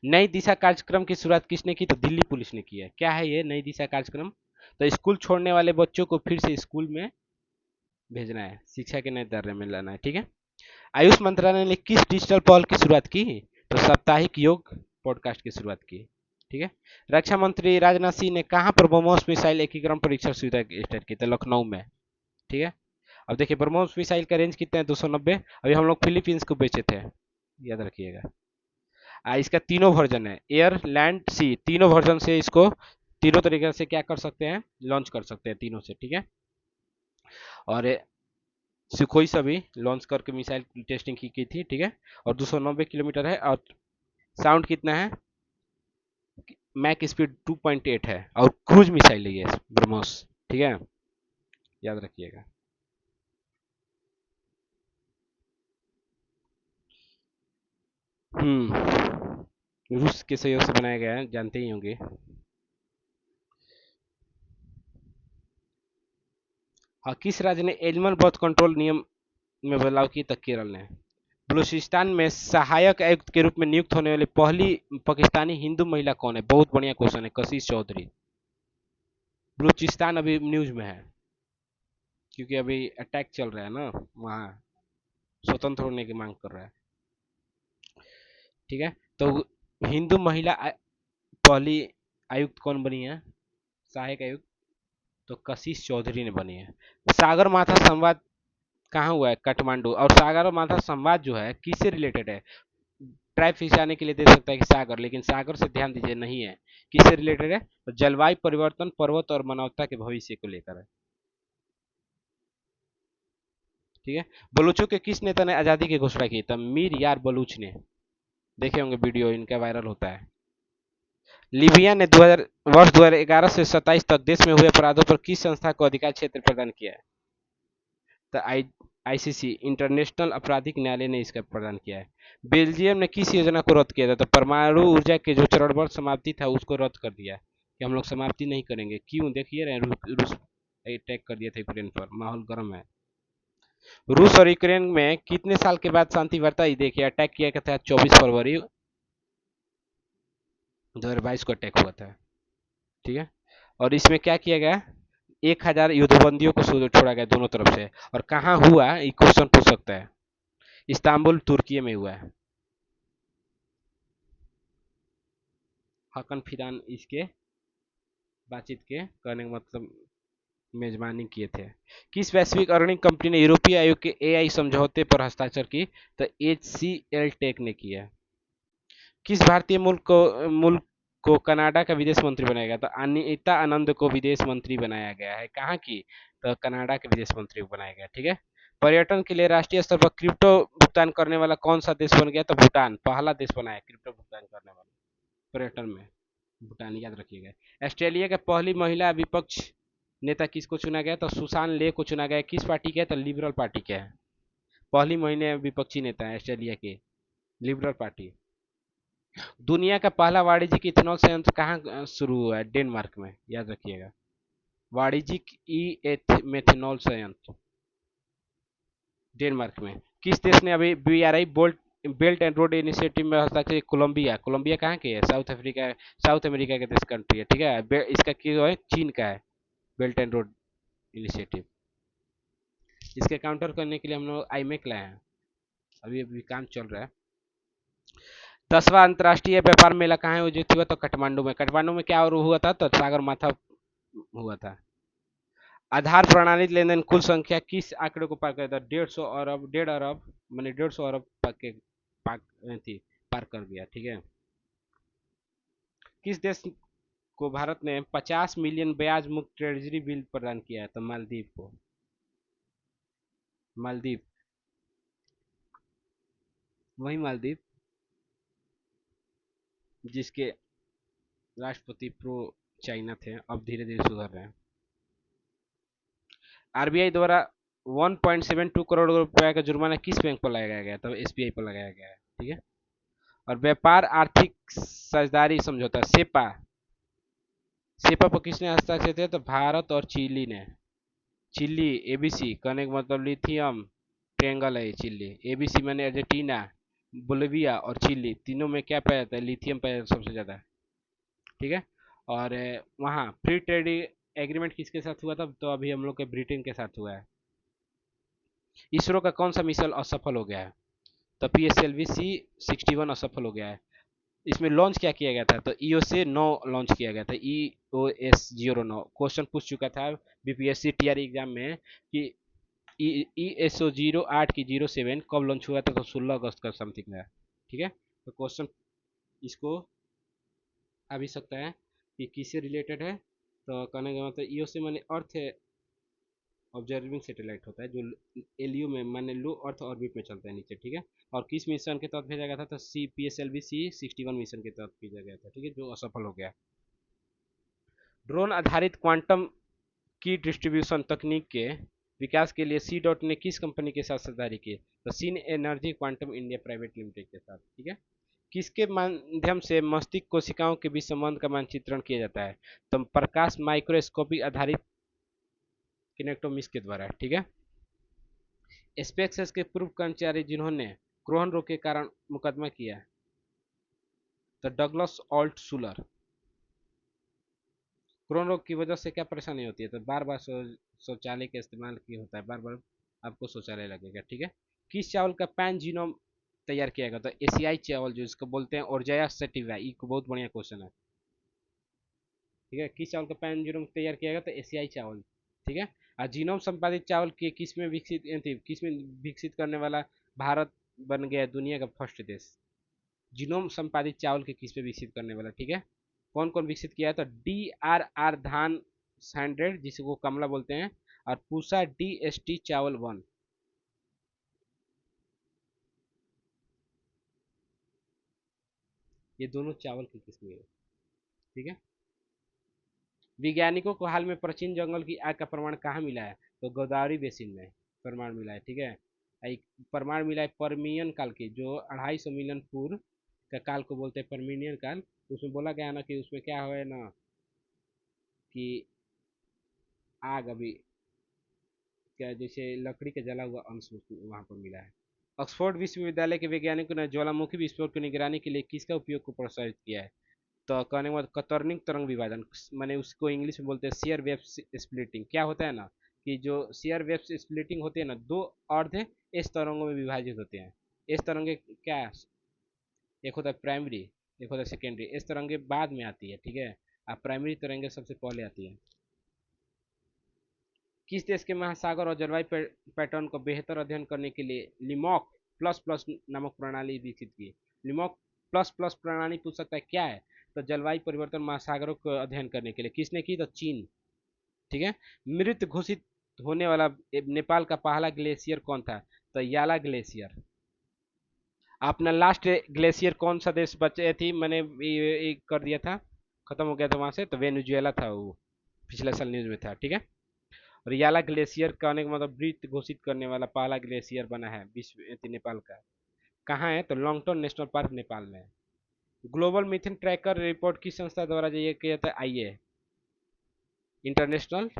नई दिशा कार्यक्रम की शुरुआत किसने की? तो दिल्ली पुलिस ने की है। क्या है ये नई दिशा कार्यक्रम? तो स्कूल छोड़ने वाले बच्चों को फिर से स्कूल में भेजना है, शिक्षा के नए दर्रे में लाना है। ठीक है। आयुष मंत्रालय ने किस डिजिटल पहल की शुरुआत की? तो साप्ताहिक योग पॉडकास्ट की शुरुआत की। ठीक है। रक्षा मंत्री राजनाथ सिंह ने कहां पर ब्रह्मोस मिसाइल एकीकरण परीक्षण सुविधा स्टार्ट की? तो लखनऊ में। ठीक है। अब देखिए ब्रह्मोस मिसाइल का रेंज कितना है? 290। अभी हम लोग फिलीपींस को बेचे थे, याद रखिएगा। इसका तीनों वर्जन है, एयर लैंड सी, तीनों वर्जन से इसको तीनों तरीके से क्या कर सकते हैं? लॉन्च कर सकते हैं तीनों से। ठीक है। और सुखोई से भी लॉन्च करके मिसाइल टेस्टिंग की थी। ठीक है। और 290 किलोमीटर है। और साउंड कितना है? मैक स्पीड 2.8 है। और क्रूज मिसाइल है ये ब्रह्मोस। ठीक है, याद रखिएगा। रूस के सहयोग से बनाया गया है, जानते ही होंगे। हाँ, किस राज्य ने एनिमल बर्थ कंट्रोल नियम में बदलाव की? तो केरल ने। बलूचिस्तान में सहायक आयुक्त के रूप में नियुक्त होने वाली पहली पाकिस्तानी हिंदू महिला कौन है? बहुत बढ़िया क्वेश्चन है, कशिश चौधरी। बलूचिस्तान अभी न्यूज में है क्योंकि अभी अटैक चल रहा है ना वहाँ, स्वतंत्र होने की मांग कर रहा है। ठीक है, तो हिंदू महिला पहली आयुक्त कौन बनी है, सहायक आयुक्त? तो कशिश चौधरी ने बनी है। सागर माथा संवाद कहाँ हुआ है, काठमांडू। और सागर माथा संवाद जो है किससे रिलेटेड है? ट्राइब फिजाने के लिए दे सकता है कि सागर, लेकिन सागर से ध्यान दीजिए नहीं है। किससे रिलेटेड है? तो जलवायु परिवर्तन, पर्वत और मानवता के भविष्य को लेकर है। ठीक है। बलूचों के किस नेता ने आजादी की घोषणा की? तो मीर यार बलूच ने। देखे होंगे वीडियो, इनका वायरल होता है। लीबिया ने वर्ष 2011 से 27 तक देश में हुए अपराधों पर किस संस्था को अधिकार क्षेत्र प्रदान किया है? तो आईसीसी, इंटरनेशनल आपराधिक न्यायालय ने इसका प्रदान किया है। बेल्जियम ने किस योजना को रद्द किया था? तो परमाणु ऊर्जा के जो चरणबद्ध समाप्ति था उसको रद्द कर दिया कि हम लोग समाप्ति नहीं करेंगे। क्यों? देखिए रहे रूस अटैक कर दिया था यूक्रेन पर, माहौल गर्म है। रूस और यूक्रेन में कितने साल के बाद शांति वार्ता? देखिए अटैक किया था 24 फरवरी 2022 को अटैक हुआ था। ठीक है, और इसमें क्या किया गया? 1000 युद्धबंदियों को छोड़ा गया दोनों तरफ से। और कहाँ हुआ, ये क्वेश्चन पूछ सकता है। इस्तांबुल तुर्की में हुआ है। हकन फिदान इसके बातचीत के करने का मतलब मेजबानी किए थे। किस वैश्विक अग्रणी कंपनी ने यूरोपीय आयोग के एआई समझौते पर हस्ताक्षर की? तो HCL टेक ने किया। किस भारतीय मुल्क को कनाडा का विदेश मंत्री बनाया गया? तो अनीता आनंद को विदेश मंत्री बनाया गया है। कहाँ की? तो कनाडा के विदेश मंत्री बनाया गया। ठीक है। पर्यटन के लिए राष्ट्रीय स्तर पर क्रिप्टो भुगतान करने वाला कौन सा देश बन गया? तो भूटान पहला देश बना है क्रिप्टो भुगतान करने वाला पर्यटन में। भूटान याद रखिएगा। ऑस्ट्रेलिया के पहली महिला विपक्ष नेता किसको चुना गया? तो सुसान ले को चुना गया। किस पार्टी के है? तो लिबरल पार्टी के है। पहली महिला विपक्षी नेता है ऑस्ट्रेलिया के, लिबरल पार्टी। दुनिया का पहला वाणिज्यिक इथेनॉल संयंत्र कहाँ शुरू हुआ है? डेनमार्क में, याद रखिएगा। वाणिज्यिक ई मेथेनॉल संयंत्र डेनमार्क में। किस देश ने अभी BRI belt and road initiative में हस्ताक्षर? कोलंबिया। कोलंबिया कहाँ के है? साउथ अमेरिका के देश कंट्री है। ठीक है, इसका क्यों है? चीन का है बेल्ट एंड रोड इनिशिएटिव। इसके काउंटर करने के लिए हम लोग आईमेक लाए हैं, अभी अभी काम चल रहा है। 10वां अंतर्राष्ट्रीय व्यापार मेला कहाँ आयोजित हुआ? तो काठमांडू में। काठमांडू में क्या और हुआ था? तो सागर माथा हुआ था। आधार प्रणाली लेन देन कुल संख्या किस आंकड़े को पार कर था? 150 अरब, 1.5 अरब, मैंने 150 अरब पार कर गया। ठीक है। किस देश को भारत ने 50 मिलियन ब्याज मुक्त ट्रेजरी बिल प्रदान किया है? तो मालदीव को। मालदीव, वही मालदीव जिसके राष्ट्रपति प्रो चाइना थे, अब धीरे धीरे सुधर रहे हैं। आरबीआई द्वारा 1.72 करोड़ रुपए का जुर्माना किस बैंक पर लगाया गया? तो SBI पर लगाया गया है। ठीक है। और व्यापार आर्थिक साझेदारी समझौता सेपा, सेपा पर किसने हस्ताक्षर किया? तो भारत और चिली ने। चिली ABC कहने का मतलब लिथियम ट्रेंगल है। चिली ABC मैंने अर्जेंटीना, बोलिविया और चिली, तीनों में क्या पाया जाता है? लिथियम पाया जाता है सबसे ज्यादा। ठीक है। और वहाँ फ्री ट्रेड एग्रीमेंट किसके साथ हुआ था? तो अभी हम लोग के ब्रिटेन के साथ हुआ है। इसरो का कौन सा मिशन असफल हो गया है? तो PSLV-C61 असफल हो गया है। इसमें लॉन्च क्या किया गया था? तो EOS-9 लॉन्च किया गया था। EOS-09 क्वेश्चन पूछ चुका था BPSC TRE एग्जाम में कि ESO-08 की 07 कब लॉन्च हुआ था? तो 16 अगस्त का समथिंग है। ठीक है। तो क्वेश्चन इसको आ भी सकता है कि किससे रिलेटेड है। तो कहने का मतलब EOS से माने अर्थ ऑब्जर्विंग सैटेलाइट होता है जो LU में माने लो अर्थ ऑर्बिट में चलता है नीचे। ठीक है। और किस मिशन के तहत भेजा गया था? तो PSLV-C61 मिशन के तहत भेजा गया था। ठीक है, जो असफल हो गया। ड्रोन आधारित क्वांटम की डिस्ट्रीब्यूशन तकनीक के विकास के लिए C ने किस कंपनी के साथ साझेदारी की? तो Seen Energy Quantum India Private Limited के साथ। ठीक है। किसके माध्यम से मस्तिष्क कोशिकाओं के बीच संबंध का मानचित्रण किया जाता है? तो प्रकाश माइक्रोस्कोपी आधारित किनेक्टोमिस के द्वारा। ठीक है। स्पेसएक्स के पूर्व कर्मचारी जिन्होंने ग्रहण रोग के कारण मुकदमा किया, तो डगलस ऑल्ट सुलर। क्रोहन रोग की वजह से क्या परेशानी होती है? तो बार बार शौचालय का इस्तेमाल की होता है, बार बार आपको शौचालय लगेगा। ठीक है। किस चावल का पैन जीनोम तैयार किया गया? तो एशियाई चावल जो इसको बोलते हैं ओरजाया सेटिवा, ये बहुत बढ़िया क्वेश्चन है। ठीक है। किस चावल का पैन जीनोम तैयार किया गया? तो एशियाई चावल। ठीक है। और जीनोम संपादित चावल के किस में विकसित किस में विकसित करने वाला भारत बन गया दुनिया का फर्स्ट देश? जीनोम संपादित चावल के किस पे विकसित करने वाला? ठीक है। कौन कौन विकसित किया है? तो DRR धान 100 जिसको कमला बोलते हैं, और पूसा DST चावल 1। ये दोनों चावल की किस्में हैं। ठीक है। वैज्ञानिकों को हाल में प्राचीन जंगल की आग का प्रमाण कहाँ मिला है? तो गोदावरी बेसिन में प्रमाण मिला है। ठीक है। एक प्रमाण मिला है परमियन काल की, जो 250 मिलियन पूर्व का काल को बोलते हैं परमियन काल। उसमें बोला गया ना कि उसमें क्या हुआ है ना कि आग अभी क्या जैसे लकड़ी का जला हुआ अंश वहां पर मिला है। ऑक्सफोर्ड विश्वविद्यालय के वैज्ञानिकों ने ज्वालामुखी विस्फोट की निगरानी के लिए किसका उपयोग को प्रोत्साहित किया है? तो कहने के बाद कतरनिक तरंग विभाजन, मैंने उसको इंग्लिश में बोलते हैं शेयर वेव स्प्लिटिंग। क्या होता है ना कि जो शेयर वेव स्प्लिटिंग होती है ना, दो अर्ध इस तरंगों में विभाजित होते हैं। इस तरंगे क्या, एक होता है प्राइमरी, एक होता है सेकेंडरी। इस तरंगे बाद में आती है। ठीक है। अब प्राइमरी तरंगे सबसे पहले आती है। किस देश के महासागर और जलवायु पैटर्न को बेहतर अध्ययन करने के लिए लिमॉक प्लस प्लस नामक प्रणाली विकसित की? लिमॉक प्लस प्लस प्रणाली पूछ सकता है क्या है? तो जलवायु परिवर्तन महासागरों को अध्ययन करने के लिए किसने की? तो चीन। ठीक है। मृत घोषित होने वाला नेपाल का पहला ग्लेशियर कौन था? तो याला ग्लेशियर। अपना लास्ट ग्लेशियर कौन सा देश बचे थी, मैंने ये कर दिया था, खत्म हो गया था वहां से, तो वेनेजुएला था वो, पिछले साल न्यूज में था। ठीक है। रियाला ग्लेशियर कहने का मतलब मृत घोषित करने वाला पहला ग्लेशियर बना है विश्व नेपाल का। कहाँ है? तो लॉन्गटन नेशनल पार्क नेपाल में है। ग्लोबल मीथेन ट्रैकर रिपोर्ट किस संस्था द्वारा जारी किया जाता है? आईए, इंटरनेशनल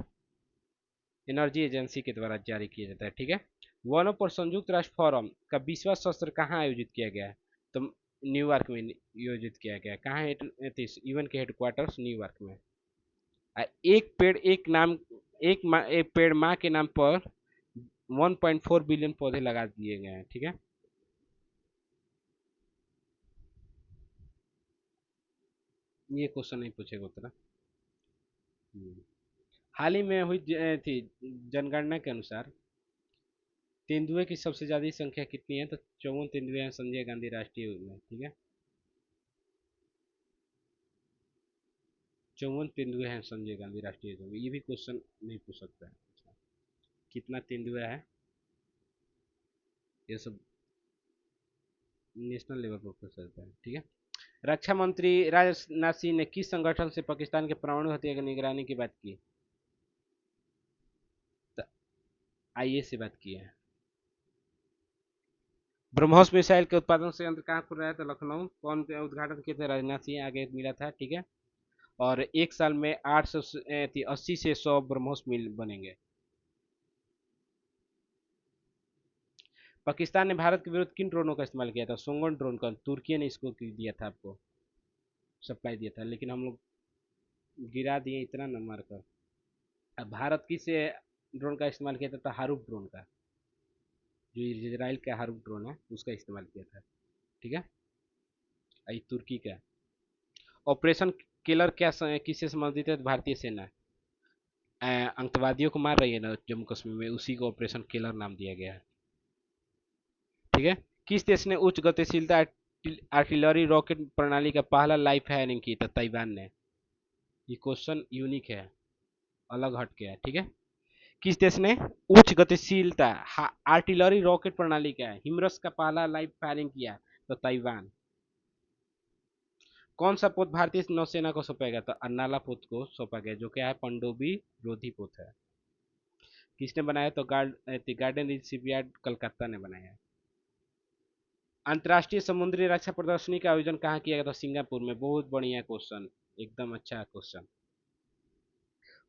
एनर्जी एजेंसी के द्वारा जारी किया जाता है। ठीक है। वनों पर संयुक्त राष्ट्र फोरम का 20वां सत्र कहाँ आयोजित किया गया है? तो न्यूयॉर्क में आयोजित किया गया है। कहाँ है? यूएन के हेडक्वार्टर्स न्यूयॉर्क में। एक पेड़ एक नाम, एक पेड़ माँ के नाम पर 1.4 बिलियन पौधे लगा दिए गए हैं। ठीक है। ये क्वेश्चन नहीं पूछेगा उतना। हाल ही में हुई थी जनगणना के अनुसार तेंदुए की सबसे ज्यादा संख्या कितनी है? तो 54 तेंदुए हैं संजय गांधी राष्ट्रीय उद्यान में। ठीक है। 54 तेंदुए हैं संजय गांधी राष्ट्रीय उद्यान में। ये भी क्वेश्चन नहीं पूछ सकता है। कितना तेंदुआ है, ये सब नेशनल लेवल पर पूछ सकता है। ठीक है। रक्षा मंत्री राजनाथ सिंह ने किस संगठन से पाकिस्तान के परमाणु हथियार की निगरानी की बात की? तो आईए से बात की है। ब्रह्मोस मिसाइल के उत्पादन संयंत्र कहाँ खुल रहा है? तो लखनऊ। कौन उद्घाटन किए थे? राजनाथ सिंह आगे मिला था। ठीक है। और एक साल में 880 से 100 ब्रह्मोस मिल बनेंगे। पाकिस्तान ने भारत के विरुद्ध किन ड्रोनों का इस्तेमाल किया था? सोंगन ड्रोन का। तुर्की ने इसको दिया था आपको, सप्लाई दिया था, लेकिन हम लोग गिरा दिए इतना न मार कर। अब भारत किस ड्रोन का इस्तेमाल किया था? तो हारूफ ड्रोन का, जो इजराइल का हारूफ ड्रोन है उसका इस्तेमाल किया था। ठीक है। आई तुर्की का। ऑपरेशन किलर क्या किससे संबंधित है? भारतीय सेना आतंकवादियों को मार रही है ना जम्मू कश्मीर में, उसी को ऑपरेशन किलर नाम दिया गया है। ठीक है। किस देश ने उच्च गतिशीलता आर्टिलरी रॉकेट प्रणाली का पहला लाइव फायरिंग की? तो ताइवान ने। ये क्वेश्चन यूनिक है, अलग हटके है। ठीक है। किस देश ने उच्च गतिशीलता आर्टिलरी रॉकेट प्रणाली का हिमरस का पहला लाइव फायरिंग किया? तो ताइवान। कौन सा पोत भारतीय नौसेना को सौंपा गया? तो अन्नाला पोत को सौंपा गया, जो क्या है? पंडोबी रोधी पोत है। किसने बनाया? तो गार्डन रिच शिपयार्ड कलकत्ता ने बनाया है। अंतर्राष्ट्रीय समुद्री रक्षा प्रदर्शनी का आयोजन कहाँ किया गया था? सिंगापुर में। बहुत बढ़िया क्वेश्चन, एकदम अच्छा क्वेश्चन।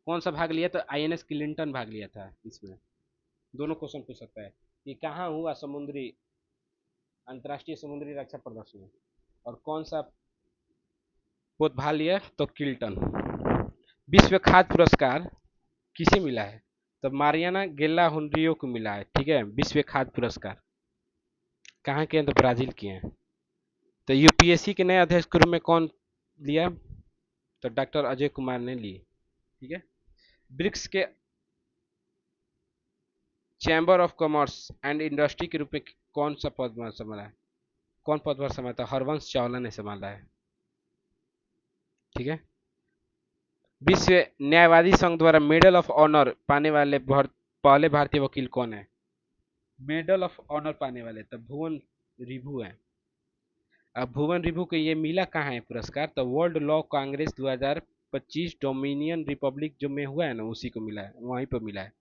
कौन सा भाग लिया? तो आईएनएस क्लिंटन भाग लिया था इसमें। दोनों क्वेश्चन पूछ सकता है कि कहाँ हुआ समुद्री अंतर्राष्ट्रीय समुद्री रक्षा प्रदर्शनी, और कौन सा पोत भाग लिया? तो किल्टन। विश्व खाद्य पुरस्कार किसे मिला है? तो मारियाना गेला हुनरियो को मिला है, ठीक है, विश्व खाद्य पुरस्कार। कहाँ के हैं? तो ब्राजील के हैं। तो यूपीएससी के नए अध्यक्ष के रूप में कौन लिया? तो डॉक्टर अजय कुमार ने लिए, ठीक है। ब्रिक्स के chamber of commerce and industry के रूप में कौन सा पद संभाला है? कौन पदभार संभालता है? हरवंश चावला ने संभाला है, ठीक है। विश्व न्यायवादी संघ द्वारा मेडल ऑफ ऑनर पाने वाले पहले भारतीय वकील कौन है? मेडल ऑफ ऑनर पाने वाले तो भुवन रिभु है। अब भुवन रिभु को ये मिला कहाँ है पुरस्कार? तो world law Congress 2025 dominion Republic जो में हुआ है ना, उसी को मिला है, वहीं पर मिला है।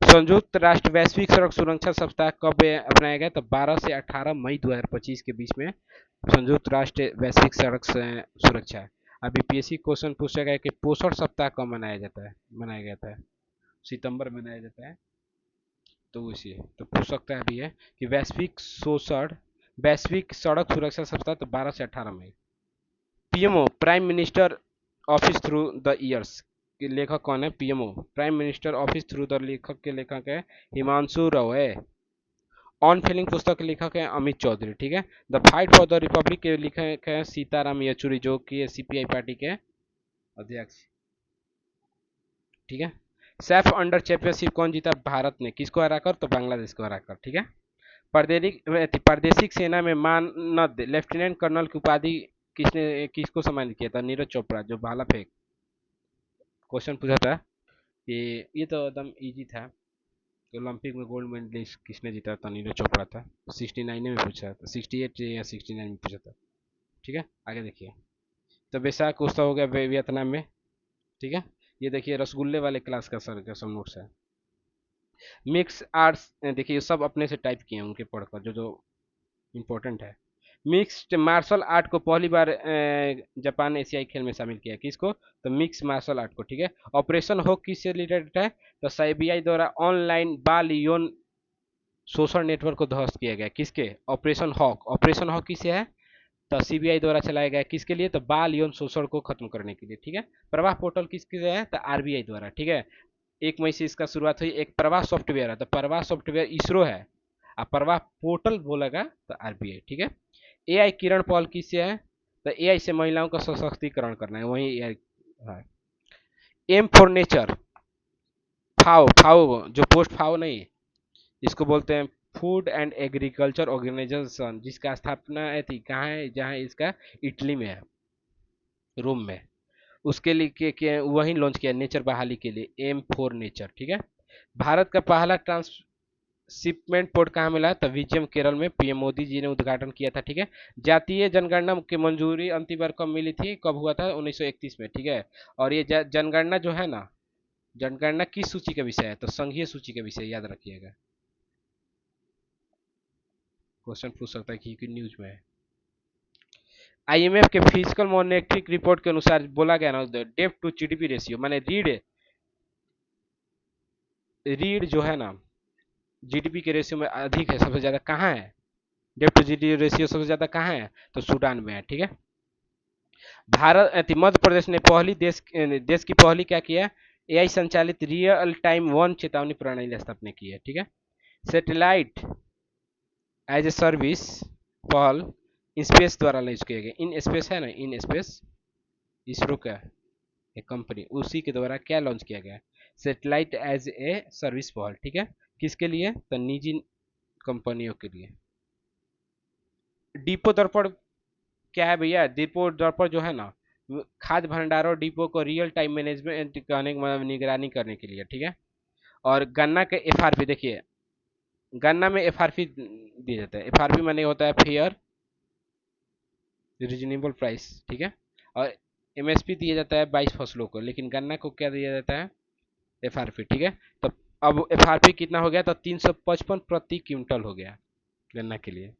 संयुक्त राष्ट्र वैश्विक सड़क सुरक्षा सप्ताह कब अपनाया गया? तो 12 से 18 मई 2025 के बीच में संयुक्त राष्ट्र वैश्विक सड़क सुरक्षा। अभी पीएससी क्वेश्चन पूछा गया कि पोषण सप्ताह कब मनाया जाता है? मनाया गया था सितंबर में मनाया जाता है, तो उसी तो पूछ सकता है अभी है कि वैश्विक सड़क सुरक्षा सप्ताह तो 12 से 18 मई। PMO prime minister office through the years के लेखक कौन है? PMO prime minister office through the लेखक है हिमांशु रॉय। ऑन फीलिंग पुस्तक के लेखक है अमित चौधरी, ठीक है। The fight for the Republic के लेखक है सीताराम येचुरी, जो कि सीपीआई पार्टी के अध्यक्ष, ठीक है। सैफ अंडर चैंपियनशिप कौन जीता? भारत ने। किसको हराकर? तो बांग्लादेश को हराकर, ठीक है। प्रादेशिक सेना में मानद लेफ्टिनेंट कर्नल की उपाधि किसको सम्मानित किया था? नीरज चोपड़ा, जो भाला फेंक क्वेश्चन पूछा था कि ये तो एकदम इजी था। ओलंपिक में गोल्ड मेडलिस्ट किसने जीता था? नीरज चोपड़ा था। 69 में पूछा था, 68 या 69 में पूछा था, ठीक है। आगे देखिए, तो वैशाख उत्सव हो गया वियतनाम में, ठीक है। ये देखिए रसगुल्ले वाले क्लास का सर का सब नोट्स है। मिक्स आर्ट्स देखिए ये सब अपने से टाइप किए हैं उनके पढ़कर, जो जो इम्पोर्टेंट है। मिक्स्ड मार्शल आर्ट को पहली बार जापान एशियाई खेल में शामिल किया। किसको? तो मिक्स मार्शल आर्ट को, ठीक है। ऑपरेशन हॉक किससे रिलेटेड है? तो सीबीआई द्वारा ऑनलाइन बाल यौन शोषण नेटवर्क को ध्वस्त किया गया। किसके? ऑपरेशन हॉक किसे है? तो सीबीआई द्वारा चलाया गया। किसके लिए? तो बाल यौन शोषण को खत्म करने के लिए, ठीक है। प्रवाह पोर्टल किसके है? तो आरबीआई द्वारा, ठीक है। 1 मई से इसका शुरुआत हुई। एक प्रवाह सॉफ्टवेयर है, तो प्रवाह सॉफ्टवेयर इसरो है, और प्रवाह पोर्टल बोलेगा तो आरबीआई, ठीक है। एआई किरण पॉल किससे है? तो एआई से महिलाओं का सशक्तिकरण करना है, वही एआई है। एम फॉर नेचर, फाओ फाओ जो पोस्ट फाओ नहीं, इसको बोलते हैं फूड एंड एग्रीकल्चर ऑर्गेनाइजेशन, जिसका स्थापना थी कहाँ है? जहाँ इसका इटली में है, रोम में। उसके लिए के वही लॉन्च किया नेचर बहाली के लिए, एम फॉर नेचर, ठीक है। भारत का पहला ट्रांसशिपमेंट पोर्ट कहाँ मिला? तो विजयम केरल में पीएम मोदी जी ने उद्घाटन किया था, ठीक है। जातीय जनगणना की मंजूरी अंतिम बार कब मिली थी? कब हुआ था? 1931 में, ठीक है। और ये जनगणना जो है ना, जनगणना किस सूची का विषय है? तो संघीय सूची का विषय, याद रखिएगा, क्वेश्चन पूछ सकता है कि न्यूज में है। आईएमएफ के फिजिकल मॉनेटरी रिपोर्ट के अनुसार बोला गया ना, डेब्ट टू जीडीपी रेशियो, माने रीड जो है ना जीडीपी के रेशियो में अधिक है, सबसे ज्यादा कहाँ है? डेब्ट टू जीडीपी रेशियो सबसे ज्यादा कहाँ है? तो सूडान में है, ठीक है। मध्य प्रदेश ने देश की पहली क्या किया? एआई संचालित रियल टाइम वन चेतावनी प्रणाली स्थापना की है, ठीक है। सैटेलाइट एज ए सर्विस पहल स्पेस द्वारा लॉन्च किया गया। इन स्पेस है ना, इन स्पेस इसरो का एक कंपनी, उसी के द्वारा क्या लॉन्च किया गया? सैटेलाइट एज ए सर्विस पहल, ठीक है। किसके लिए? तो निजी कंपनियों के लिए। डिपो दर्पण क्या है भैया? डिपो दर्पण जो है ना, खाद्य भंडारों डिपो को रियल टाइम मैनेजमेंट करने मतलब निगरानी करने के लिए, ठीक है। और गन्ना के एफआरपी देखिए, गन्ना में एफआरपी दिया जाता है। एफआरपी माने होता है फेयर रीजनेबल प्राइस, ठीक है। और एमएसपी दिया जाता है 22 फसलों को, लेकिन गन्ना को क्या दिया जाता है? एफआरपी, ठीक है। तो अब एफआरपी कितना हो गया? तो 355 प्रति क्विंटल हो गया गन्ना के लिए।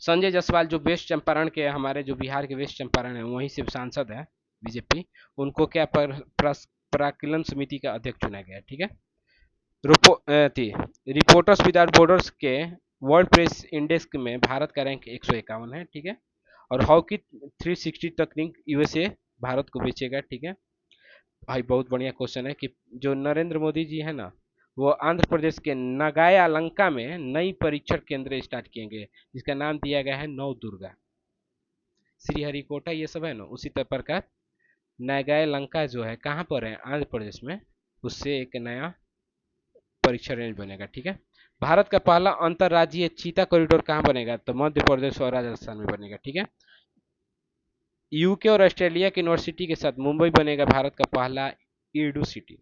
संजय जायसवाल जो वेस्ट चंपारण के, हमारे जो बिहार के वेस्ट चंपारण है वहीं से सांसद है बीजेपी, उनको क्या प्राक्कलन समिति का अध्यक्ष चुना गया, ठीक है। रिपोर्टर्स विदाउट बॉर्डर्स के वर्ल्ड प्रेस इंडेक्स में भारत का रैंक 151 है, ठीक है। और हॉकी 360 तकनीक यूएसए भारत को बेचेगा, ठीक है। भाई बहुत बढ़िया क्वेश्चन है कि जो नरेंद्र मोदी जी है ना, वो आंध्र प्रदेश के नगाया लंका में नई परीक्षण केंद्र स्टार्ट किएंगे, जिसका नाम दिया गया है नव दुर्गा। श्रीहरिकोटा ये सब है ना, उसी तरह का नगाया लंका जो है कहाँ पर है, आंध्र प्रदेश में। उससे एक नया परीक्षा रेंज बनेगा, ठीक है। भारत का पहला अंतरराज्यीय चीता कॉरिडोर कहाँ बनेगा, तो मध्य प्रदेश और राजस्थान में बनेगा, ठीक है। यूके और ऑस्ट्रेलिया की यूनिवर्सिटी के साथ मुंबई बनेगा भारत का पहला एडू सिटी।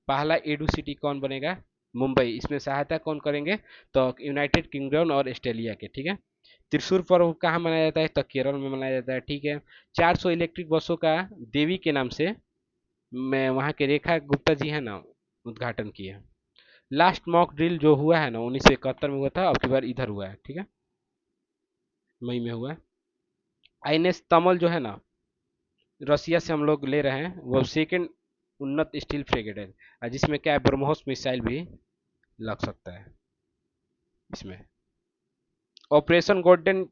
पहला एडू सिटी कौन बनेगा, मुंबई। इसमें सहायता कौन करेंगे, तो यूनाइटेड किंगडम और ऑस्ट्रेलिया के, ठीक है। त्रिशूल पर्व कहाँ मनाया जाता है, तो केरल में मनाया जाता है, ठीक है। 400 इलेक्ट्रिक बसों का देवी के नाम से मैं वहाँ के रेखा गुप्ता जी है ना, उद्घाटन किए। लास्ट मॉक ड्रिल जो हुआ है ना 1971 में हुआ था, अब की बार इधर हुआ है, ठीक है, मई में हुआ है। आईएनएस तमल जो है ना, रसिया से हम लोग ले रहे हैं, वो सेकंड उन्नत स्टील फ्रिगेट है, जिसमें क्या है, ब्रह्मोस मिसाइल भी लग सकता है इसमें। ऑपरेशन गोल्डन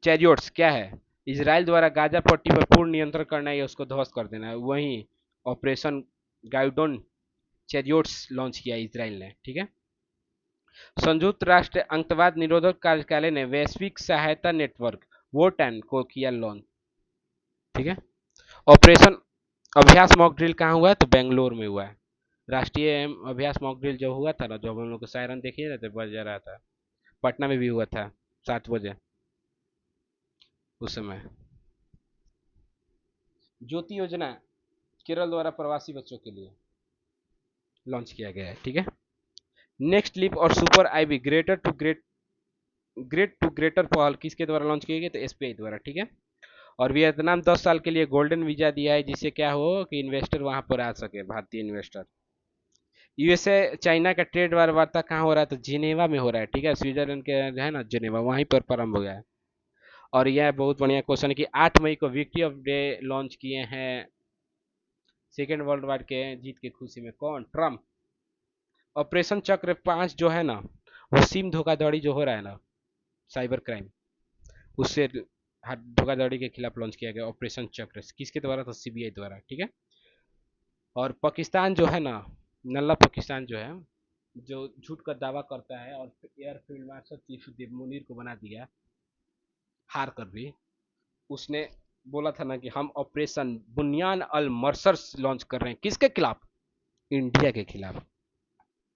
चैरियोट्स क्या है, इसराइल द्वारा गाजा पट्टी पर पूर्ण नियंत्रण करना है या उसको ध्वस्त कर देना है, वहीं ऑपरेशन गाइडोन चैरियोट्स लॉन्च किया इसराइल ने, ठीक है। संयुक्त राष्ट्र आतंकवाद निरोधक कार्यालय ने वैश्विक सहायता नेटवर्क वोटैन को किया लॉन्च, ठीक है। ऑपरेशन अभ्यास मॉक ड्रिल कहाँ हुआ है, तो बेंगलोर में हुआ है। राष्ट्रीय अभ्यास मॉक ड्रिल जो हुआ था ना, जो हम लोग को सायरन देखिए रहते बज रहा था, पटना में भी हुआ था 7 बजे उस समय। ज्योति योजना केरल द्वारा प्रवासी बच्चों के लिए लॉन्च किया गया है, ठीक है। नेक्स्ट लिप और super IB great to greater पहल किसके द्वारा लॉन्च किए गए, तो एसबीआई द्वारा, ठीक है। और वियतनाम 10 साल के लिए गोल्डन वीजा दिया है, जिससे क्या हो कि इन्वेस्टर वहां पर आ सके, भारतीय इन्वेस्टर। यूएसए चाइना का ट्रेड वार्ता कहाँ हो रहा है, तो जिनेवा में हो रहा है, ठीक है। स्विट्जरलैंड के है ना जिनेवा, वहीं पर प्रारंभ हो गया है। और यह बहुत बढ़िया क्वेश्चन है कि 8 मई को विक्ट्री ऑफ डे लॉन्च किए हैं सेकेंड वर्ल्ड वार के जीत की खुशी में, कौन, ट्रम्प। ऑपरेशन चक्र 5 जो है ना, वो सिम धोखाधड़ी जो हो रहा है ना, साइबर क्राइम, उससे धोखाधड़ी के खिलाफ लॉन्च किया गया ऑपरेशन चक्र, किसके द्वारा, तो सीबीआई द्वारा, ठीक है। और पाकिस्तान जो है ना, नल्ला पाकिस्तान जो है, जो झूठ का दावा करता है और air field marshal chief Munir को बना दिया हार कर भी, उसने बोला था ना कि हम ऑपरेशन बुनियान अल मर्सर्स लॉन्च कर रहे हैं, किसके खिलाफ, इंडिया के खिलाफ।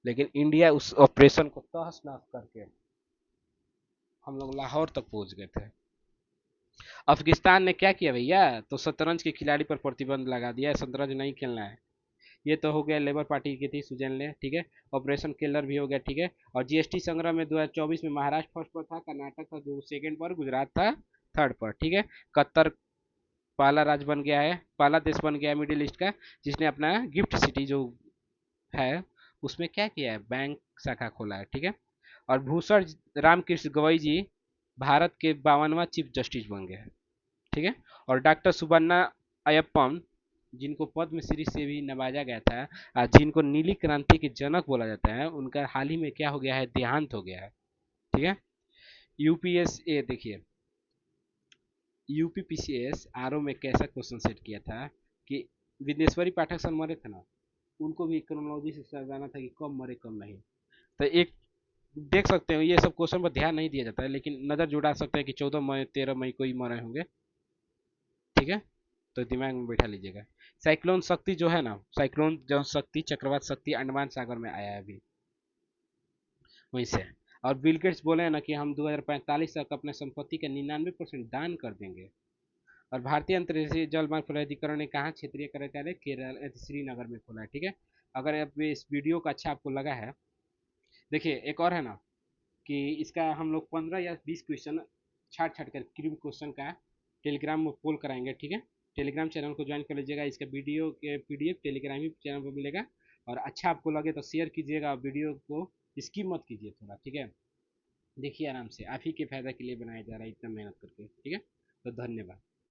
लेकिन इंडिया उस ऑपरेशन को तहस नहस करके हम लोग लाहौर तक पहुंच गए थे। अफगानिस्तान ने क्या किया भैया, तो शतरंज के खिलाड़ी पर प्रतिबंध लगा दिया है, शतरंज नहीं खेलना है। ये तो हो गया लेबर पार्टी की थी स्विट्जरलैंड, ठीक है। ऑपरेशन किलर भी हो गया, ठीक है। और जीएसटी संग्रह में 2024 में महाराष्ट्र फर्स्ट पर था, कर्नाटक था जो सेकंड पर, गुजरात था थर्ड पर, ठीक है। कतर पहला राज्य बन गया है, पहला देश बन गया है मिडिल ईस्ट का, जिसने अपना गिफ्ट सिटी जो है उसमें क्या किया है, बैंक शाखा खोला है, ठीक है। और भूषण रामकृष्ण गवई जी भारत के 52वां चीफ जस्टिस बन गए हैं, ठीक है। और डॉक्टर सुबन्ना अयप्पम, जिनको पद्मश्री से भी नवाजा गया था, जिनको नीली क्रांति के जनक बोला जाता है, उनका हाल ही में क्या हो गया है, देहांत हो गया है, ठीक है। यूपीएस ए देखिए, यूपीपीसीएस आर में कैसा क्वेश्चन सेट किया था कि विदेश्वरी पाठक सर मरे थे ना, उनको भी क्रोनोलॉजी से समझाना था कि कब मरे कब नहीं। तो एक देख सकते हो, ये सब क्वेश्चन पर ध्यान नहीं दिया जाता है, लेकिन नजर जुड़ा सकते हैं कि 14 मई 13 मई को ही मरे होंगे, ठीक है। तो दिमाग में बैठा लीजिएगा। साइक्लोन शक्ति जो है ना, साइक्लोन जो शक्ति चक्रवात शक्ति अंडमान सागर में आया है अभी, वहीं से। और बिल गेट्स बोले हैं ना कि हम 2045 तक अपने संपत्ति का 99% दान कर देंगे। और भारतीय अंतर्राष्ट्रीय जलमार्ग प्राधिकरण ने कहा क्षेत्रीय कार्यालय केरल श्रीनगर में खोला है, ठीक है। अगर अब इस वीडियो का अच्छा आपको लगा है, देखिए एक और है ना कि इसका हम लोग 15 या 20 क्वेश्चन छाट छाट कर क्रिम क्वेश्चन का टेलीग्राम में पोल कराएंगे, ठीक है। टेलीग्राम चैनल को ज्वाइन कर लीजिएगा, इसका वीडियो के पीडीएफ टेलीग्राम ही चैनल पर मिलेगा। और अच्छा आपको लगे तो शेयर कीजिएगा, वीडियो को स्किप मत कीजिए थोड़ा, ठीक है। देखिए आराम से, आप ही के फायदा के लिए बनाया जा रहा है इतना मेहनत करके, ठीक है। तो धन्यवाद।